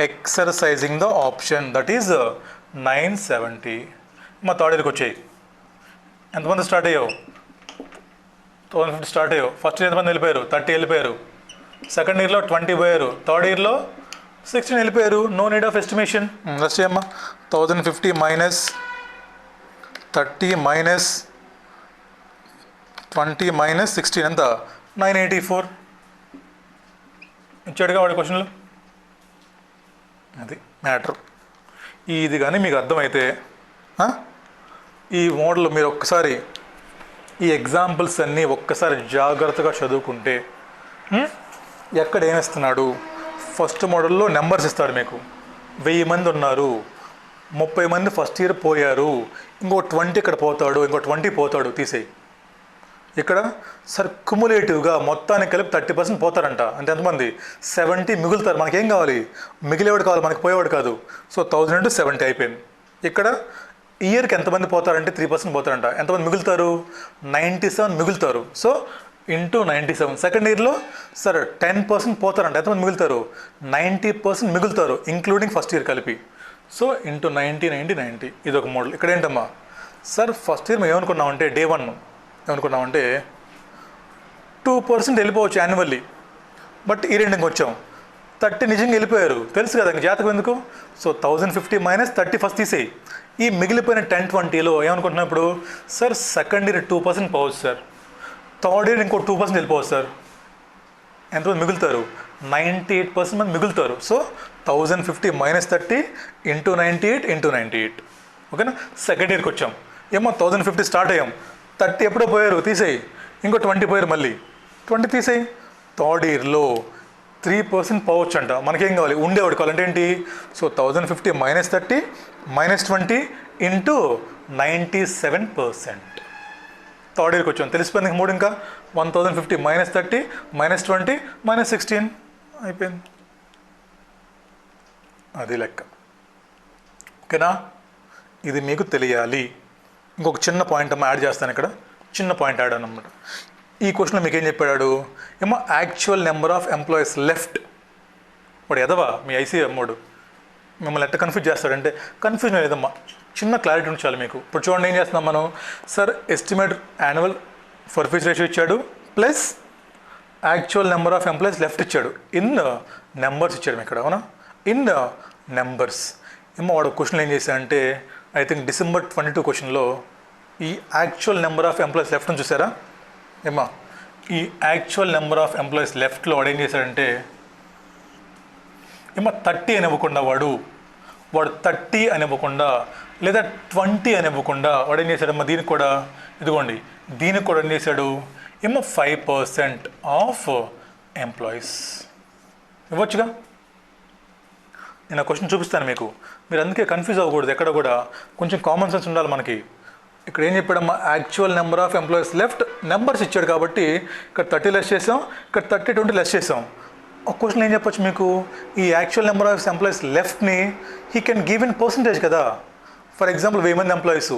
exercising the option, that is 970. మా థర్డ్ ఇయర్కి వచ్చాయి, ఎంతమంది స్టార్ట్ అయ్యావు? 1050 స్టార్ట్ అయ్యావు. ఫస్ట్ ఇయర్ ఎంతమంది వెళ్ళిపోయారు? 30 వెళ్ళిపోయారు. సెకండ్ ఇయర్లో 20 పోయారు. థర్డ్ ఇయర్లో 16 వెళ్ళిపోయారు. No need of estimation. Next చేయమ్మా. 1050 - 30 - 20 - 16 ఎంత? 984. ఇచ్చాడుగా వాడి క్వశ్చన్లో. అది మ్యాటర్. ఇది కానీ మీకు అర్థమైతే ఈ మోడల్ మీరు ఒక్కసారి ఈ ఎగ్జాంపుల్స్ అన్నీ ఒక్కసారి జాగ్రత్తగా చదువుకుంటే, ఎక్కడ ఏమిస్తున్నాడు? ఫస్ట్ మోడల్లో నెంబర్స్ ఇస్తాడు మీకు. 1000 మంది ఉన్నారు, 30 మంది ఫస్ట్ ఇయర్ పోయారు, ఇంకో 20 ఇక్కడ పోతాడు, ఇంకో 20 పోతాడు, తీసేయి. ఇక్కడ సార్ క్యుములేటివ్గా మొత్తానికి కలిపి 30% పోతారంట. అంటే ఎంతమంది? 70 మిగులుతారు. మనకేం కావాలి? మిగిలేవాడు కావాలి, మనకి పోయేవాడు కాదు. సో 1000 × 70 అయిపోయింది. ఇక్కడ ఇయర్కి ఎంతమంది పోతారంటే 3% పోతారంట. ఎంతమంది మిగులుతారు? 97 మిగులుతారు. So into 97. సెకండ్ ఇయర్లో సార్ 10% పోతారంట. ఎంతమంది మిగులుతారు? 90% మిగులుతారు, ఇంక్లూడింగ్ ఫస్ట్ ఇయర్ కలిపి. So into 90 90 90. ఇది ఒక మోడల్. ఇక్కడ ఏంటమ్మా సార్, ఫస్ట్ ఇయర్ మేము ఏమనుకున్నామంటే డే 1 ఏమనుకున్నామంటే 2% వెళ్ళిపోవచ్చు యాన్యువల్లీ. బట్ ఈ రెండుకి వచ్చాం, 30 నిజంగా వెళ్ళిపోయారు. తెలుసు కదా ఇంక జాతకం ఎందుకు. సో 1050 - 30 ఫస్ట్ తీసేయి. ఈ మిగిలిపోయిన 10 20లో ఏమనుకుంటున్నాం ఇప్పుడు? సార్ సెకండ్ ఇయర్ 2% పోవచ్చు సార్, థర్డ్ ఇయర్ ఇంకో 2% వెళ్ళిపోవచ్చు సార్. ఎంతమంది మిగులుతారు? 98% మంది మిగులుతారు. So 1050 - 30 into 98 into 98. ఓకేనా? సెకండ్ ఇయర్కి వచ్చాం, ఏమో 1050 స్టార్ట్ అయ్యాం, 30 ఎప్పుడో పోయారు, తీసేయి. ఇంకో 20 పోయారు, మళ్ళీ 20 తీసేయి. థర్డ్ ఇయర్లో 3% పోవచ్చు అంట. మనకేం కావాలి? ఉండేవాడు కావాలంటే ఏంటి? So 1050 - 30 - 20 into 97%. థర్డ్ ఇయర్కి వచ్చాం, తెలిసిపోయింది. 3 ఇంకా 1050 - 30 - 20 - 16 అయిపోయింది. అది లెక్క. ఓకేనా? ఇది మీకు తెలియాలి. ఇంకొక చిన్న పాయింట్ అమ్మ యాడ్ చేస్తాను ఇక్కడ. చిన్న పాయింట్ యాడ్ అన్నమాట. ఈ క్వశ్చన్లో మీకు ఏం చెప్పాడు? ఏమో actual number of employees left. వాడు ఎదవా మీ ఐసీ అమ్మోడు మిమ్మల్ని ఎట్ట కన్ఫ్యూజ్ చేస్తాడంటే, కన్ఫ్యూజన్ లేదమ్మా, చిన్న క్లారిటీ ఉంచాలి మీకు. ఇప్పుడు చూడండి ఏం చేస్తున్నాం మనం. సార్ ఎస్టిమేట్ యాన్యువల్ ఫర్ఫీస్ రేషియో ఇచ్చాడు, plus actual number of employees left ఇచ్చాడు. ఇన్ నెంబర్స్ ఇచ్చాడు ఇక్కడ, అవునా? In numbers. ఏమో వాడు క్వశ్చన్ ఏం చేశాడంటే, ఐ థింక్ December 22 క్వశ్చన్లో ఈ యాక్చువల్ నెంబర్ ఆఫ్ ఎంప్లాయీస్ లెఫ్ట్ని చూసారా? ఏమా ఈ యాక్చువల్ నెంబర్ ఆఫ్ ఎంప్లాయీస్ లెఫ్ట్లో వాడు ఏం చేశాడంటే, ఏమో 30 అని ఇవ్వకుండా వాడు 30 అని ఇవ్వకుండా, లేదా 20 అని ఇవ్వకుండా వాడు ఏం చేశాడమ్మా, దీనికి కూడా ఇదిగోండి, దీనికి కూడా ఏం చేశాడు, ఏమో 5% ఆఫ్ ఎంప్లాయీస్ ఇవ్వచ్చుగా. నేను ఆ క్వశ్చన్ చూపిస్తాను మీకు, మీరు అందుకే కన్ఫ్యూజ్ అవ్వకూడదు. ఎక్కడ కూడా కొంచెం కామన్ సెన్స్ ఉండాలి మనకి. ఇక్కడ ఏం చెప్పాడమ్మా, actual number of employees left, numbers ఇచ్చాడు కాబట్టి ఇక్కడ 30 లెస్ చేసాం, ఇక్కడ 30 20 లెస్ చేసాం. ఒక క్వశ్చన్ ఏం చెప్పొచ్చు మీకు, ఈ యాక్చువల్ నెంబర్ ఆఫ్ ఎంప్లాయీస్ లెఫ్ట్ని he can give in percentage కదా. ఫర్ ఎగ్జాంపుల్ 1000 మంది ఎంప్లాయీస్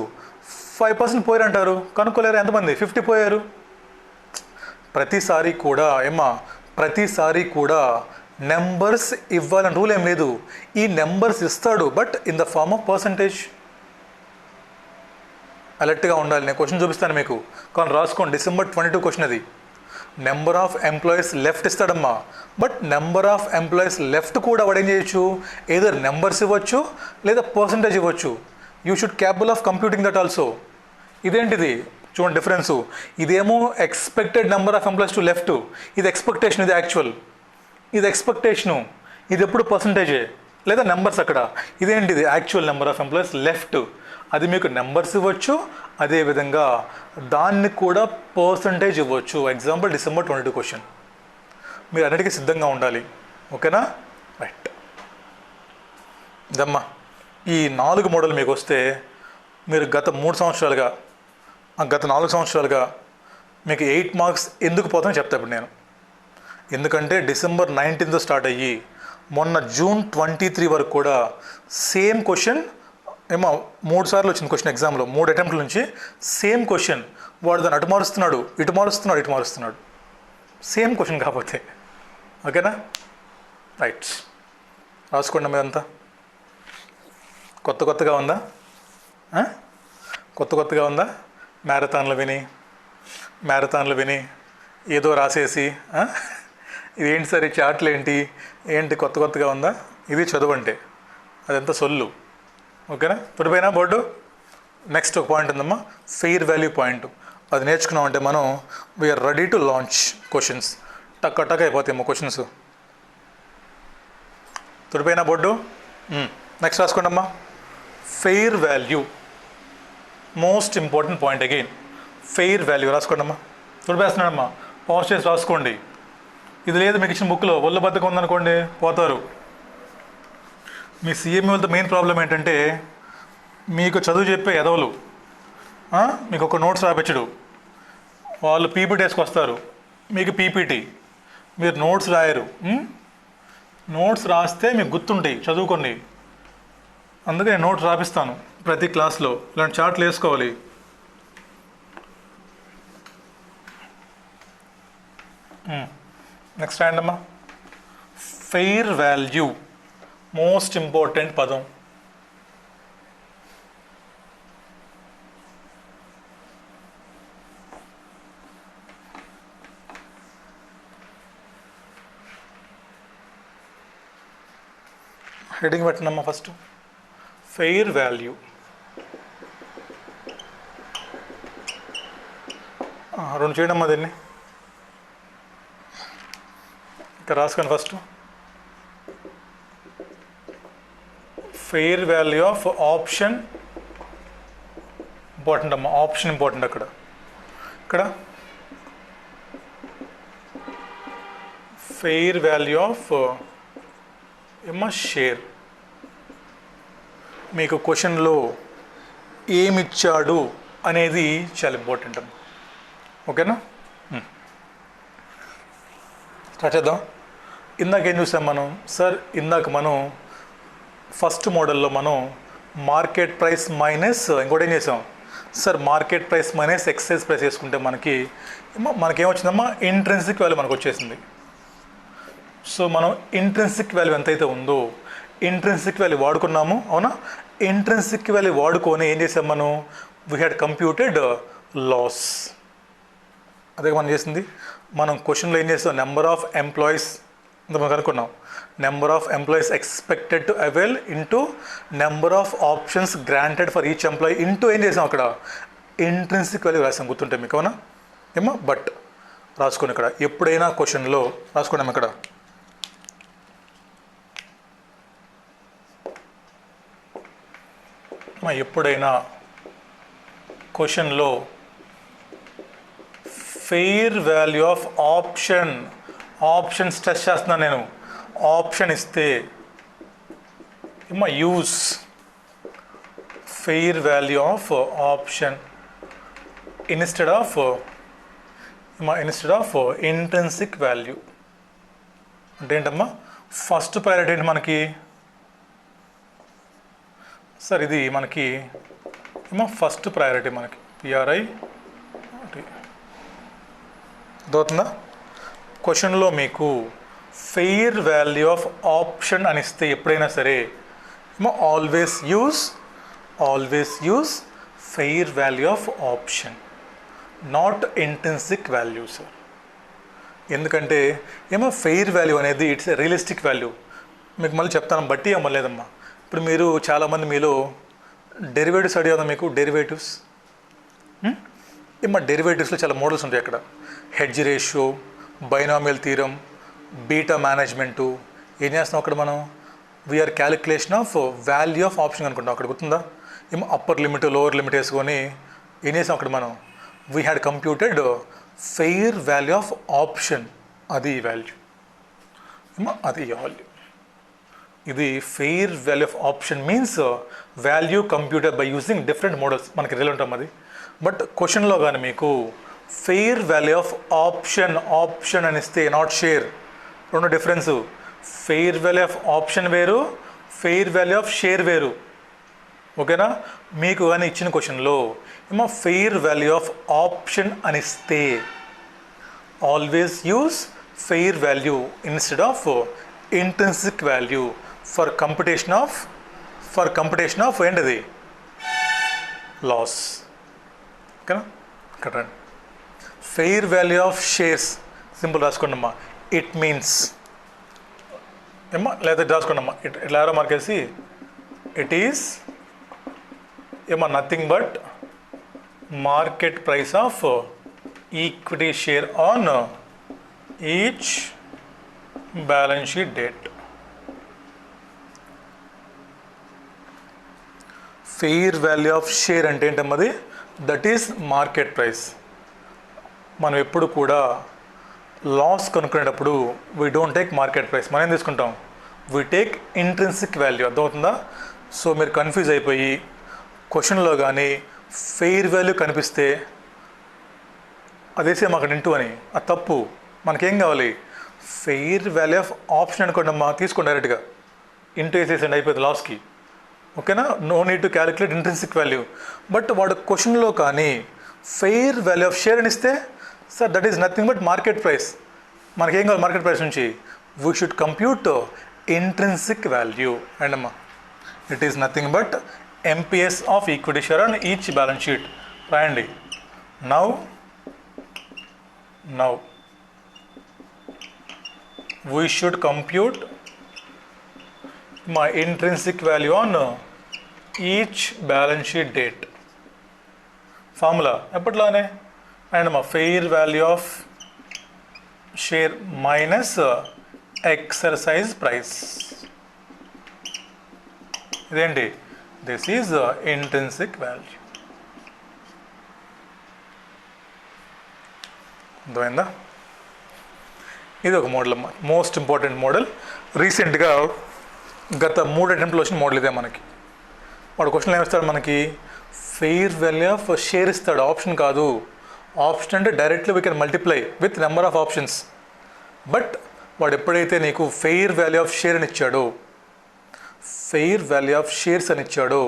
5% పోయారు అంటారు, కనుక్కోలేరు ఎంతమంది, 50 పోయారు. ప్రతిసారి కూడా నెంబర్స్ ఇవ్వాలని రూల్ ఏం లేదు. ఈ నెంబర్స్ ఇస్తాడు, but in the form of percentage. అలర్ట్గా ఉండాలి. నేను క్వశ్చన్ చూపిస్తాను మీకు, కానీ రాసుకోండి. December 22 క్వశ్చన్ అది. నెంబర్ ఆఫ్ ఎంప్లాయీస్ లెఫ్ట్ ఇస్తాడమ్మా. But number of employees left కూడా వాడు ఏం చేయొచ్చు, ఏదర్ నెంబర్స్ ఇవ్వచ్చు లేదా పర్సంటేజ్ ఇవ్వచ్చు. You should capable of computing that also. ఇదేంటిది చూడండి డిఫరెన్సు, ఇదేమో expected number of employees to left, ఇది ఎక్స్పెక్టేషన్, ఇది యాక్చువల్. ఇది ఎక్స్పెక్టేషను, ఇది ఎప్పుడు పర్సంటేజే లేదా నెంబర్స్ అక్కడ. ఇదేంటిది actual number of employees left, అది మీకు నెంబర్స్ ఇవ్వచ్చు, అదేవిధంగా దాన్ని కూడా పర్సంటేజ్ ఇవ్వచ్చు. Example December 22 question. మీరు అన్నిటికీ సిద్ధంగా ఉండాలి, ఓకేనా? రైట్. ఇదమ్మా ఈ 4 మోడల్ మీకు వస్తే మీరు గత 3 సంవత్సరాలుగా గత 4 సంవత్సరాలుగా మీకు 8 మార్క్స్ ఎందుకు పోతానో చెప్తా ఇప్పుడు నేను. ఎందుకంటే December 19th స్టార్ట్ అయ్యి మొన్న June 23 వరకు కూడా సేమ్ క్వశ్చన్ ఏమో 3 సార్లు వచ్చింది క్వశ్చన్ ఎగ్జామ్లో, 3 అటెంప్ట్ల నుంచి సేమ్ క్వశ్చన్. వాడు దాన్ని అటు మారుస్తున్నాడు, ఇటు మారుస్తున్నాడు, సేమ్ క్వశ్చన్ కాకపోతే. ఓకేనా? రైట్, రాసుకోండి మీదంతా. కొత్తగా ఉందా? కొత్తగా ఉందా? మ్యారథాన్లు విని ఏదో రాసేసి ఇదేంటి సార్ ఈ చార్ట్లు ఏంటి కొత్తగా ఉందా? ఇది చదువు అంటే అదంతా సొల్లు. ఓకేనా? పడిపోయినా బోర్డు. నెక్స్ట్ ఒక పాయింట్ ఉందమ్మా, ఫెయిర్ వాల్యూ పాయింట్. అది నేర్చుకున్నామంటే మనం we're ready to launch questions. టక్ అయిపోతాయేమో క్వశ్చన్స్. తుడిపోయినా బోర్డు. నెక్స్ట్ రాసుకోండి అమ్మా, fair value, most important point again. Fair value రాసుకోండి అమ్మా. తుడిపేస్తున్నాడమ్మా, పాజ్ చేసి రాసుకోండి. ఇది లేదు మీకు ఇచ్చిన బుక్లో, ఒళ్ళ బద్దకం ఉందనుకోండి పోతారు. మీ CME వాళ్ళతో మెయిన్ ప్రాబ్లం ఏంటంటే మీకు చదువు చెప్పే ఎదవలు మీకు ఒక నోట్స్ రాపించడు, వాళ్ళు PPT వేసుకొస్తారు, మీకు PPT, మీరు నోట్స్ రాయరు. నోట్స్ రాస్తే మీకు గుర్తుంటాయి, చదువుకోండి. అందుకే నేను నోట్స్ రాపిస్తాను ప్రతి క్లాస్లో, ఇలాంటి చార్ట్లు వేసుకోవాలి. నెక్స్ట్ రాయండి అమ్మా, ఫెయిర్ వాల్యూ, మోస్ట్ ఇంపార్టెంట్ పదం. హెడింగ్ పెట్టినమ్మా ఫస్ట్, ఫెయిర్ వాల్యూ. రెండు చేయడమ్మా దీన్ని. ఇక్కడ రాసుకోండి first, fair value of option important అమ్మా, ఆప్షన్ ఇంపార్టెంట్. ఇక్కడ ఫెయిర్ వాల్యూ ఆఫ్ ఏమో షేర్. మీకు క్వశ్చన్లో ఏమిచ్చాడు అనేది చాలా ఇంపార్టెంట్ అమ్మా. ఓకేనా? స్టార్ట్ చేద్దాం. ఇందాక ఏం చూసాం మనం సార్? ఇందాక మనం ఫస్ట్ మోడల్లో మనం మార్కెట్ ప్రైస్ మైనస్ ఇంకోటి ఏం చేసాం sir? Market price minus excise price వేసుకుంటే మనకేమొచ్చిందమ్మా? ఇంట్రెన్సిక్ వాల్యూ మనకు వచ్చేసింది. సో మనం ఇంట్రెన్సిక్ వాల్యూ ఎంతైతే ఉందో ఇంట్రెన్సిక్ వాల్యూ వాడుకున్నాము, అవునా? ఇంట్రెన్సిక్ వాల్యూ వాడుకొని ఏం చేసాం మనం? We had computed loss. అదే మనం చేసింది. మనం క్వశ్చన్లో ఏం చేస్తాం? నెంబర్ ఆఫ్ ఎంప్లాయీస్ మనం కనుక్కున్నాం. Number of employees expected to avail into number of options granted for each employee into ఏం చేసాం? అక్కడ ఇంట్రెన్సిక్ వాల్యూ రాసాం, గుర్తుంటే మీకు, అవునా? ఏమో బట్ రాసుకోండి ఇక్కడ. ఎప్పుడైనా క్వశ్చన్లో రాసుకోండి ఇక్కడ, ఎప్పుడైనా క్వశ్చన్లో fair value of option stress చేస్తున్నాను నేను. ఆప్షన్ ఇస్తే use fair value of option instead of intrinsic value. అంటే ఏంటమ్మా? ఫస్ట్ ప్రయారిటీ ఏంటి మనకి సార్? ఇది మనకి ఫస్ట్ ప్రయారిటీ మనకి PRI దోతుందా? క్వశ్చన్లో మీకు ఫెయిర్ వాల్యూ ఆఫ్ ఆప్షన్ అని ఇస్తే ఎప్పుడైనా సరే always use fair value of option, not intrinsic value sir. ఎందుకంటే ఏమో ఫెయిర్ వాల్యూ అనేది ఇట్స్ ఎ రియలిస్టిక్ వాల్యూ. మీకు మళ్ళీ చెప్తాను, బట్టి అమ్మలేదమ్మా. ఇప్పుడు మీరు చాలామంది మీలో డెరివేటివ్స్ స్టడీ అవుదా మీకు? డెరివేటివ్స్ ఏమో డెరివేటివ్స్లో చాలా మోడల్స్ ఉంటాయి అక్కడ. Hedge ratio, binomial theorem, beta management. ఏం చేస్తాం అక్కడ మనం? We're calculation of value of option అనుకుంటాం. అక్కడ గుర్తుందా? ఏమో అప్పర్ లిమిట్ లోవర్ లిమిట్ వేసుకొని ఏం చేసాం అక్కడ మనం? We had computed fair value of option. అది వాల్యూ ఏమో, అది వాల్యూ. ఇది fair value of option means value computer by using different models. మనకి రిలవెంట్ అది. బట్ క్వశ్చన్లో కానీ మీకు ఫెయిర్ వాల్యూ ఆఫ్ ఆప్షన్ అని ఇస్తే, నాట్ షేర్, రెండు difference. Fair value of option వేరు, ఫెయిర్ వాల్యూ ఆఫ్ షేర్ వేరు. ఓకేనా? మీకు కానీ ఇచ్చిన క్వశ్చన్లో ఏమో ఫెయిర్ వాల్యూ ఆఫ్ ఆప్షన్ అని ఇస్తే always use fair value instead of intrinsic value for computation of ఏంటిది? లాస్. ఓకేనా? ఇక్కడ రండి. Fair value of shares simple రాసుకోండి అమ్మా. ఇట్ మీన్స్ ఏమ్మా, లేదా రాసుకోండి అమ్మా. ఇట్లా ఎవరో మార్కేసి ఇట్ ఈస్ ఏమో nothing but market price of equity share on each balance sheet date. Fair value of share అంటే ఏంటమ్మది? That is market price. మనం ఎప్పుడు కూడా లాస్ కనుక్కునేటప్పుడు we don't take market price. మనం ఏం తీసుకుంటాం? We take intrinsic value. అర్థమవుతుందా? సో మీరు కన్ఫ్యూజ్ అయిపోయి క్వశ్చన్లో కానీ ఫెయిర్ వాల్యూ కనిపిస్తే అదేసే మాకు ఇంటూ అని, అది తప్పు. మనకేం కావాలి? ఫెయిర్ వాల్యూ ఆఫ్ ఆప్షన్ అనుకోండి అమ్మా, తీసుకోండి డైరెక్ట్గా. ఇంటూ వేసేసండి, అయిపోయింది లాస్కి. ఓకేనా? No need to calculate intrinsic value. But వాడు క్వశ్చన్లో కానీ ఫెయిర్ వాల్యూ ఆఫ్ షేర్ అని ఇస్తే, sir that is nothing but market price. మనకేం కావాలి మార్కెట్ ప్రైస్ నుంచి? We should compute intrinsic value. And అమ్మా, it is nothing but MPS of equity share on each balance sheet. రాయండి. Now we should compute my intrinsic value on each balance sheet date. Formula ఎప్పట్లానే and మా fair value of share minus exercise price. ఇదేంటి? This is intrinsic value. అర్థమైందా? ఇది ఒక model అమ్మా, most important model. రీసెంట్గా గత 3 అటెంప్ట్లో వచ్చిన మోడల్ ఇదే. మనకి వాడు క్వశ్చన్ ఏమిస్తాడు? మనకి ఫెయిర్ వాల్యూ ఆఫ్ షేర్ ఇస్తాడు, ఆప్షన్ కాదు. ఆప్షన్ అంటే directly we can multiply with number of options. But వాడు ఎప్పుడైతే నీకు ఫెయిర్ వాల్యూ ఆఫ్ షేర్ అని ఇచ్చాడో, ఫెయిర్ వాల్యూ ఆఫ్ షేర్స్ అని ఇచ్చాడో,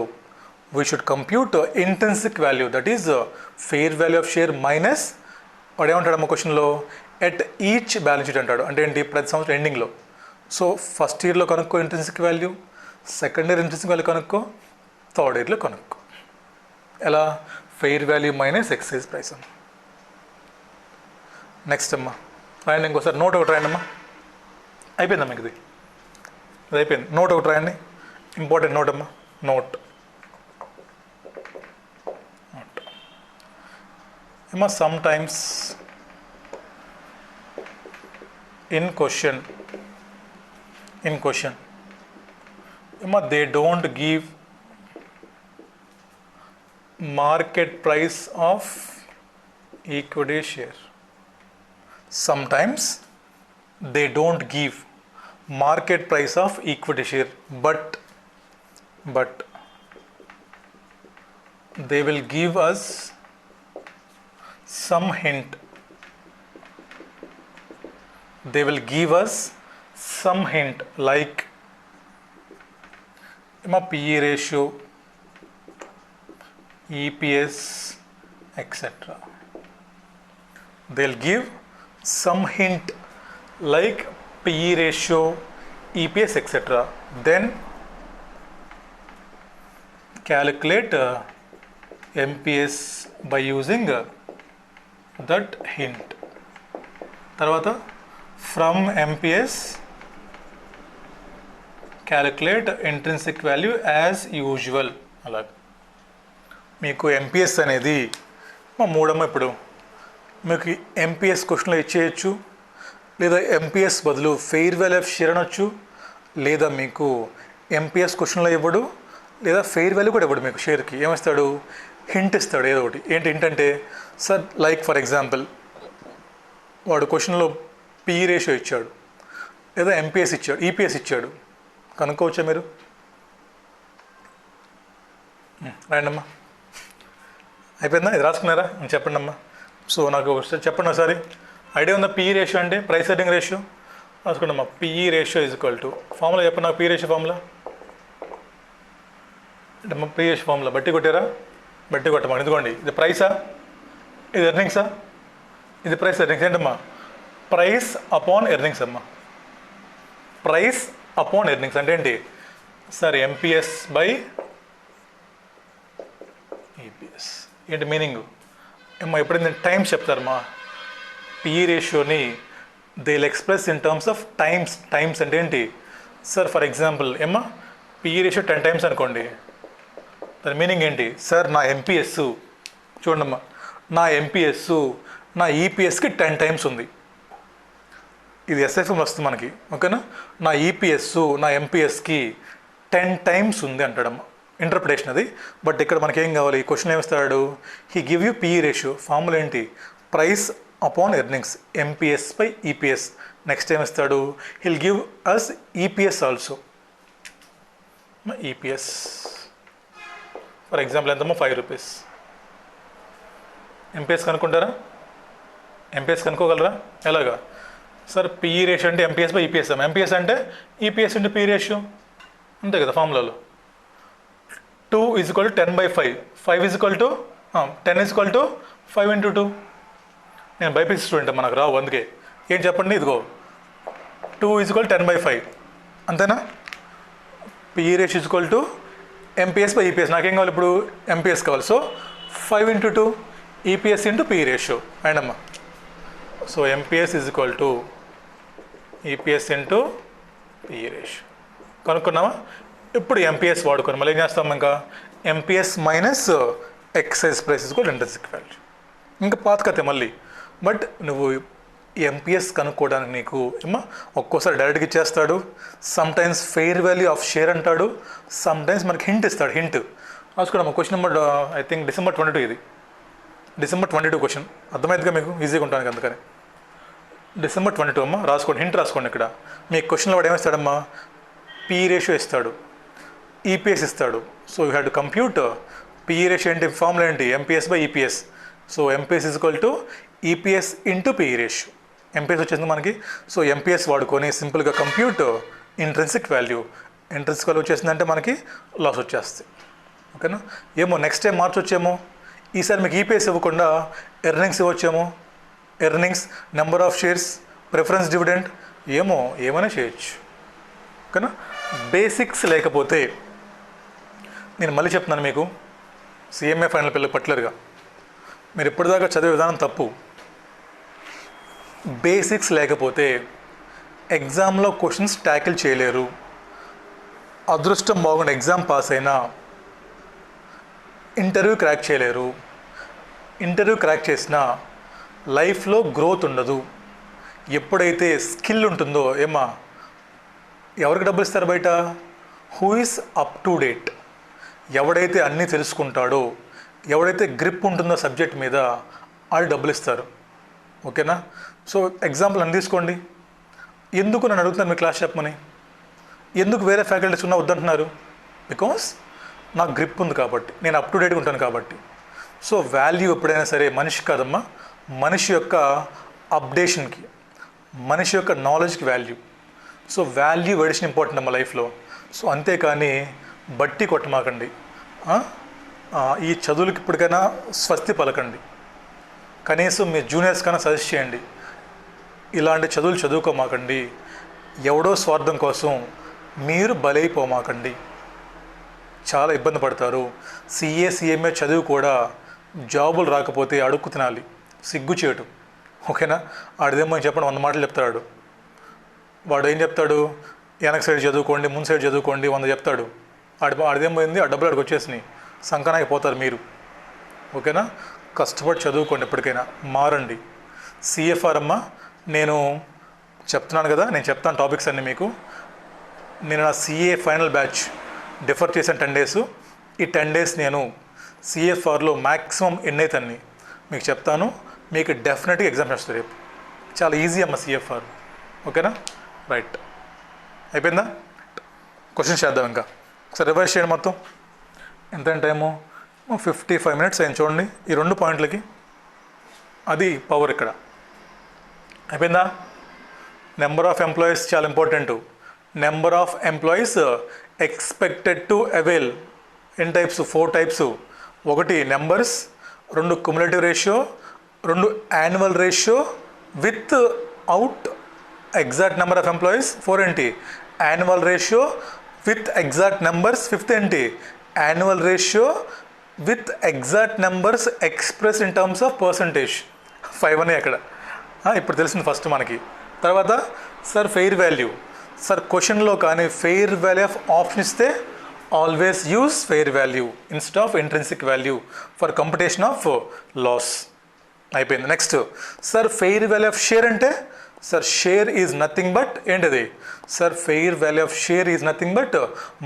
we should compute intrinsic value. That is fair value of share minus వాడు ఏమంటాడమ్మ క్వశ్చన్లో? ఎట్ ఈచ్ బ్యాలెన్స్ షీట్ అంటాడు. అంటే ఏంటి? ప్రతి సంవత్సరం ఎండింగ్లో. సో ఫస్ట్ ఇయర్లో కనుక్కో intrinsic value, second year intrinsic value కనుక్కో, థర్డ్ ఇయర్లో కనుక్కో. ఎలా? Fair value minus excise price అమ్మ. నెక్స్ట్ అమ్మా రాయండి. ఇంకోసారి నోట్ ఒకటి రాయండి అమ్మా. అయిపోయిందమ్మా ఇది అయిపోయింది. నోట్ ఒకటి రాయండి, ఇంపార్టెంట్ నోట్ అమ్మా. నోట్ అమ్మా. Some times in question they don't give market price of equity share. Sometimes they don't give market price of equity share, but they will give us some hint. They will give us some hint like PE ratio, EPS, etc. They'll give some hint like PE ratio, EPS, etc. Then calculate MPS by using that hint. తర్వాత from MPS calculate intrinsic value as usual. అలాగే మీకు MPS అనేది మా మూడమ్మ ఇప్పుడు మీకు MPS క్వశ్చన్లో ఇచ్చేయచ్చు, లేదా MPS బదులు ఫెయిర్ వాల్యూ ఆఫ్ షేర్ అనొచ్చు, లేదా మీకు ఎంపీఎస్ క్వశ్చన్లో ఇవ్వడు, లేదా ఫెయిర్ వాల్యూ కూడా ఇవ్వడు. మీకు షేర్కి ఏమిస్తాడు, హింట్ ఇస్తాడు ఏదో ఒకటి. ఏంటి హింట్ అంటే, సార్ లైక్ ఫర్ ఎగ్జాంపుల్ వాడు క్వశ్చన్లో పిఈ రేషియో ఇచ్చాడు, లేదా ఎంపీఎస్ ఇచ్చాడు, ఈపీఎస్ ఇచ్చాడు, కనుక్కోవచ్చా మీరు? రాయండమ్మా. అయిపోయిందా? ఇది రాసుకున్నారా? చెప్పండి అమ్మా. సో నాకు చెప్పండి ఒకసారి, ఐడియా ఉందా? పిఈ రేషియో అంటే ప్రైస్ ఎర్నింగ్ రేషియో. రాసుకోండి అమ్మా. PE ratio is equal to formula చెప్పండి నాకు. పిఈ రేషియో ఫార్ములా అంటే అమ్మా, పిఈ రేషియో ఫార్ములా బట్టి కొట్టారా? బట్టి కొట్టమా. ఎందుకోండి, ఇది ప్రైసా, ఇది ఎర్నింగ్సా? ఇది ప్రైస్ ఎర్నింగ్స్. ఏంటమ్మా? ప్రైస్ అపాన్ ఎర్నింగ్స్ అమ్మా. ప్రైస్ అపాన్ ఎర్నింగ్స్ అంటే ఏంటి సార్? MPS by EPS. ఏంటి మీనింగ్ ఏమ్మా? ఎప్పుడైనా టైమ్స్ చెప్తారమ్మా. పిఈ రేషియోని they will express in terms of times. Times అంటే ఏంటి సార్? ఫర్ ఎగ్జాంపుల్ ఏమ్మా, పిఈ రేషియో 10 times అనుకోండి, దాని మీనింగ్ ఏంటి సార్? నా ఎంపీఎస్ చూడమ్మా, నా ఎంపీఎస్ నా ఈపీఎస్కి 10 times ఉంది. ఇది ఎస్ఎఫ్ఎం వస్తుంది మనకి, ఓకేనా? నా ఈపీఎస్ నా ఎంపీఎస్కి 10 times ఉంది అంటాడమ్మా. ఇంటర్ప్రిటేషన్ అది. బట్ ఇక్కడ మనకి ఏం కావాలి? ఈ క్వశ్చన్ ఏమిస్తాడు? He give you PE ratio. Formula ఏంటి? Price upon earnings, MPS by EPS. Next ఏమిస్తాడు? He'll give us EPS also. EPS for example ఎంతమ్మా? 5 rupees. ఎంపీఎస్ కనుక్కుంటారా? ఎంపీఎస్ కనుక్కోగలరా? ఎలాగా సార్? పిఈ రేషియో అంటే ఎంపీఎస్ బై ఈపీఎస్ అమ్మా. MPS అంటే EPS into PE ratio, అంతే కదా ఫార్ములాలో. 2 is equal to 10/5. 5 is equal to 10 is equal to 5 into 2. నేను బైపీసీ స్టూడెంట్, మనకు రావు, అందుకే ఏం చెప్పండి. ఇదిగో 2 is equal to 10/5, అంతేనా? PE ratio is equal to MPS by EPS. నాకేం కావాలి ఇప్పుడు? ఎంపీఎస్ కావాలి. So 5 into 2 EPS into PE ratio. And అమ్మా, so MPS is equal to EPS into PE ratio. కనుక్కున్నామా? ఇప్పుడు ఎంపీఎస్ వాడుకొని మళ్ళీ ఏం చేస్తాం? ఇంకా MPS minus excise price is equal intrinsic value. ఇంకా పాత కథే మళ్ళీ. బట్ నువ్వు ఎంపీఎస్ కనుక్కోవడానికి నీకు ఏమో ఒక్కోసారి డైరెక్ట్గా ఇచ్చేస్తాడు, some times fair value of share అంటాడు, సమ్ టైమ్స్ మనకి హింట్ ఇస్తాడు. హింట్ రాసుకోవడం. Question number I think December 22 ఇది. December 22 question. అర్థమైందిగా మీకు? ఈజీగా ఉంటాను అందుకని. December 22 అమ్మా, రాసుకోండి. హింట్ రాసుకోండి. ఇక్కడ మీ క్వశ్చన్లో వాడు ఏమిస్తాడమ్మా? పిఈ రేషియో ఇస్తాడు, ఈపీఎస్ ఇస్తాడు. So you have to compute PE ratio ఏంటి? ఫార్ములా ఏంటి? MPS by EPS. So MPS is equal to EPS into PE ratio. MPS వచ్చేసింది మనకి. సో ఎంపీఎస్ వాడుకొని సింపుల్గా compute intrinsic value. Intrinsic value వచ్చేసిందంటే మనకి లాస్ వచ్చేస్తుంది, ఓకేనా? ఏమో నెక్స్ట్ టైం మార్చొచ్చేమో. ఈసారి మీకు ఈపీఎస్ ఇవ్వకుండా ఎర్నింగ్స్ ఇవ్వచ్చేమో. Earnings, number of shares, preference dividend, ఏమైనా చేయొచ్చు, ఓకేనా? బేసిక్స్ లేకపోతే నేను మళ్ళీ చెప్తున్నాను మీకు, సిఎంఏ ఫైనల్ పిల్లలు పర్టికులర్గా మీరు ఇప్పటిదాకా చదివే విధానం తప్పు. బేసిక్స్ లేకపోతే ఎగ్జామ్లో క్వశ్చన్స్ ట్యాకిల్ చేయలేరు. అదృష్టం బాగుండి ఎగ్జామ్ పాస్ అయినా ఇంటర్వ్యూ క్రాక్ చేయలేరు. ఇంటర్వ్యూ క్రాక్ చేసినా లైఫ్లో గ్రోత్ ఉండదు. ఎప్పుడైతే స్కిల్ ఉంటుందో ఏమా, ఎవరికి డబ్బులు ఇస్తారు బయట? Who is up to date. ఎవడైతే అన్నీ తెలుసుకుంటాడో, ఎవడైతే గ్రిప్ ఉంటుందో సబ్జెక్ట్ మీద, వాళ్ళు డబ్బులు ఇస్తారు, ఓకేనా? సో ఎగ్జాంపుల్ అని తీసుకోండి. ఎందుకు నన్ను అడుగుతున్నారు మీ క్లాస్ చెప్పమని? ఎందుకు వేరే ఫ్యాకల్టీస్ ఉన్నా వద్దంటున్నారు? బికాస్ నాకు గ్రిప్ ఉంది కాబట్టి, నేను అప్ టు డేట్గా ఉంటాను కాబట్టి. సో వాల్యూ ఎప్పుడైనా సరే మనిషి కాదమ్మా, మనిషి యొక్క అప్డేషన్కి, మనిషి యొక్క నాలెడ్జ్కి value. So value addition important అమ్మ లైఫ్లో. సో అంతేకాని బట్టి కొట్టమాకండి. ఈ చదువులకి ఇప్పటికైనా స్వస్తి పలకండి. కనీసం మీ జూనియర్స్ కన్నా సజెస్ట్ చేయండి, ఇలాంటి చదువులు చదువుకోమాకండి. ఎవడో స్వార్థం కోసం మీరు బలైపోమాకండి, చాలా ఇబ్బంది పడతారు. సిఏ సిఎంఏ చదువు కూడా జాబులు రాకపోతే అడుక్కు తినాలి, సిగ్గుచేటు. ఓకేనా. ఆడిదేమో చెప్పండి 100 మాటలు చెప్తాడు. వాడు ఏం చెప్తాడు, వెనక సైడ్ చదువుకోండి, ముందు సైడ్ చదువుకోండి 100 చెప్తాడు. ఆడిదేమైంది, ఆ డబ్బులు ఆడికి వచ్చేసినాయి, సంకనాకి పోతారు మీరు. ఓకేనా. కష్టపడి చదువుకోండి, ఎప్పటికైనా మారండి. సిఎఫ్ఆర్ అమ్మ నేను చెప్తున్నాను కదా, నేను చెప్తాను టాపిక్స్ అన్నీ మీకు. నేను నా సిఏ ఫైనల్ బ్యాచ్ డిఫర్ చేశాను 10 days. ఈ 10 days నేను సిఎఫ్ఆర్లో మ్యాక్సిమం ఎన్నైతే మీకు చెప్తాను. మీకు డెఫినెట్గా ఎగ్జామ్ వస్తుంది రేపు. చాలా ఈజీ అమ్మ సిఎఫ్ఆర్. ఓకేనా. రైట్, అయిపోయిందా. క్వశ్చన్స్ చేద్దాం ఇంకా. సరే రివైజ్ చేయండి మొత్తం. ఎంత టైము, 55 minutes అయింది చూడండి ఈ 2 పాయింట్లకి. అది పవర్ ఇక్కడ. అయిపోయిందా. నెంబర్ ఆఫ్ ఎంప్లాయీస్ చాలా important. Number of employees expected to avail n types, 4 types. 1 numbers, 2 cumulative ratio, 2 annual ratio without exact number of employees. 4 ఏంటి, annual ratio with exact numbers. 5th ఏంటి, annual ratio with exact numbers express in terms of percentage. 5 అనే అక్కడ. ఇప్పుడు తెలిసింది first మనకి. తర్వాత sir fair value. Sir క్వశ్చన్లో కానీ ఫెయిర్ వాల్యూ ఆఫ్ ఆప్షన్ ఇస్తే always use fair value instead of intrinsic value for computation of loss. అయిపోయింది. Next sir fair value of share అంటే, sir share is nothing but ఏంటది, sir fair value of share is nothing but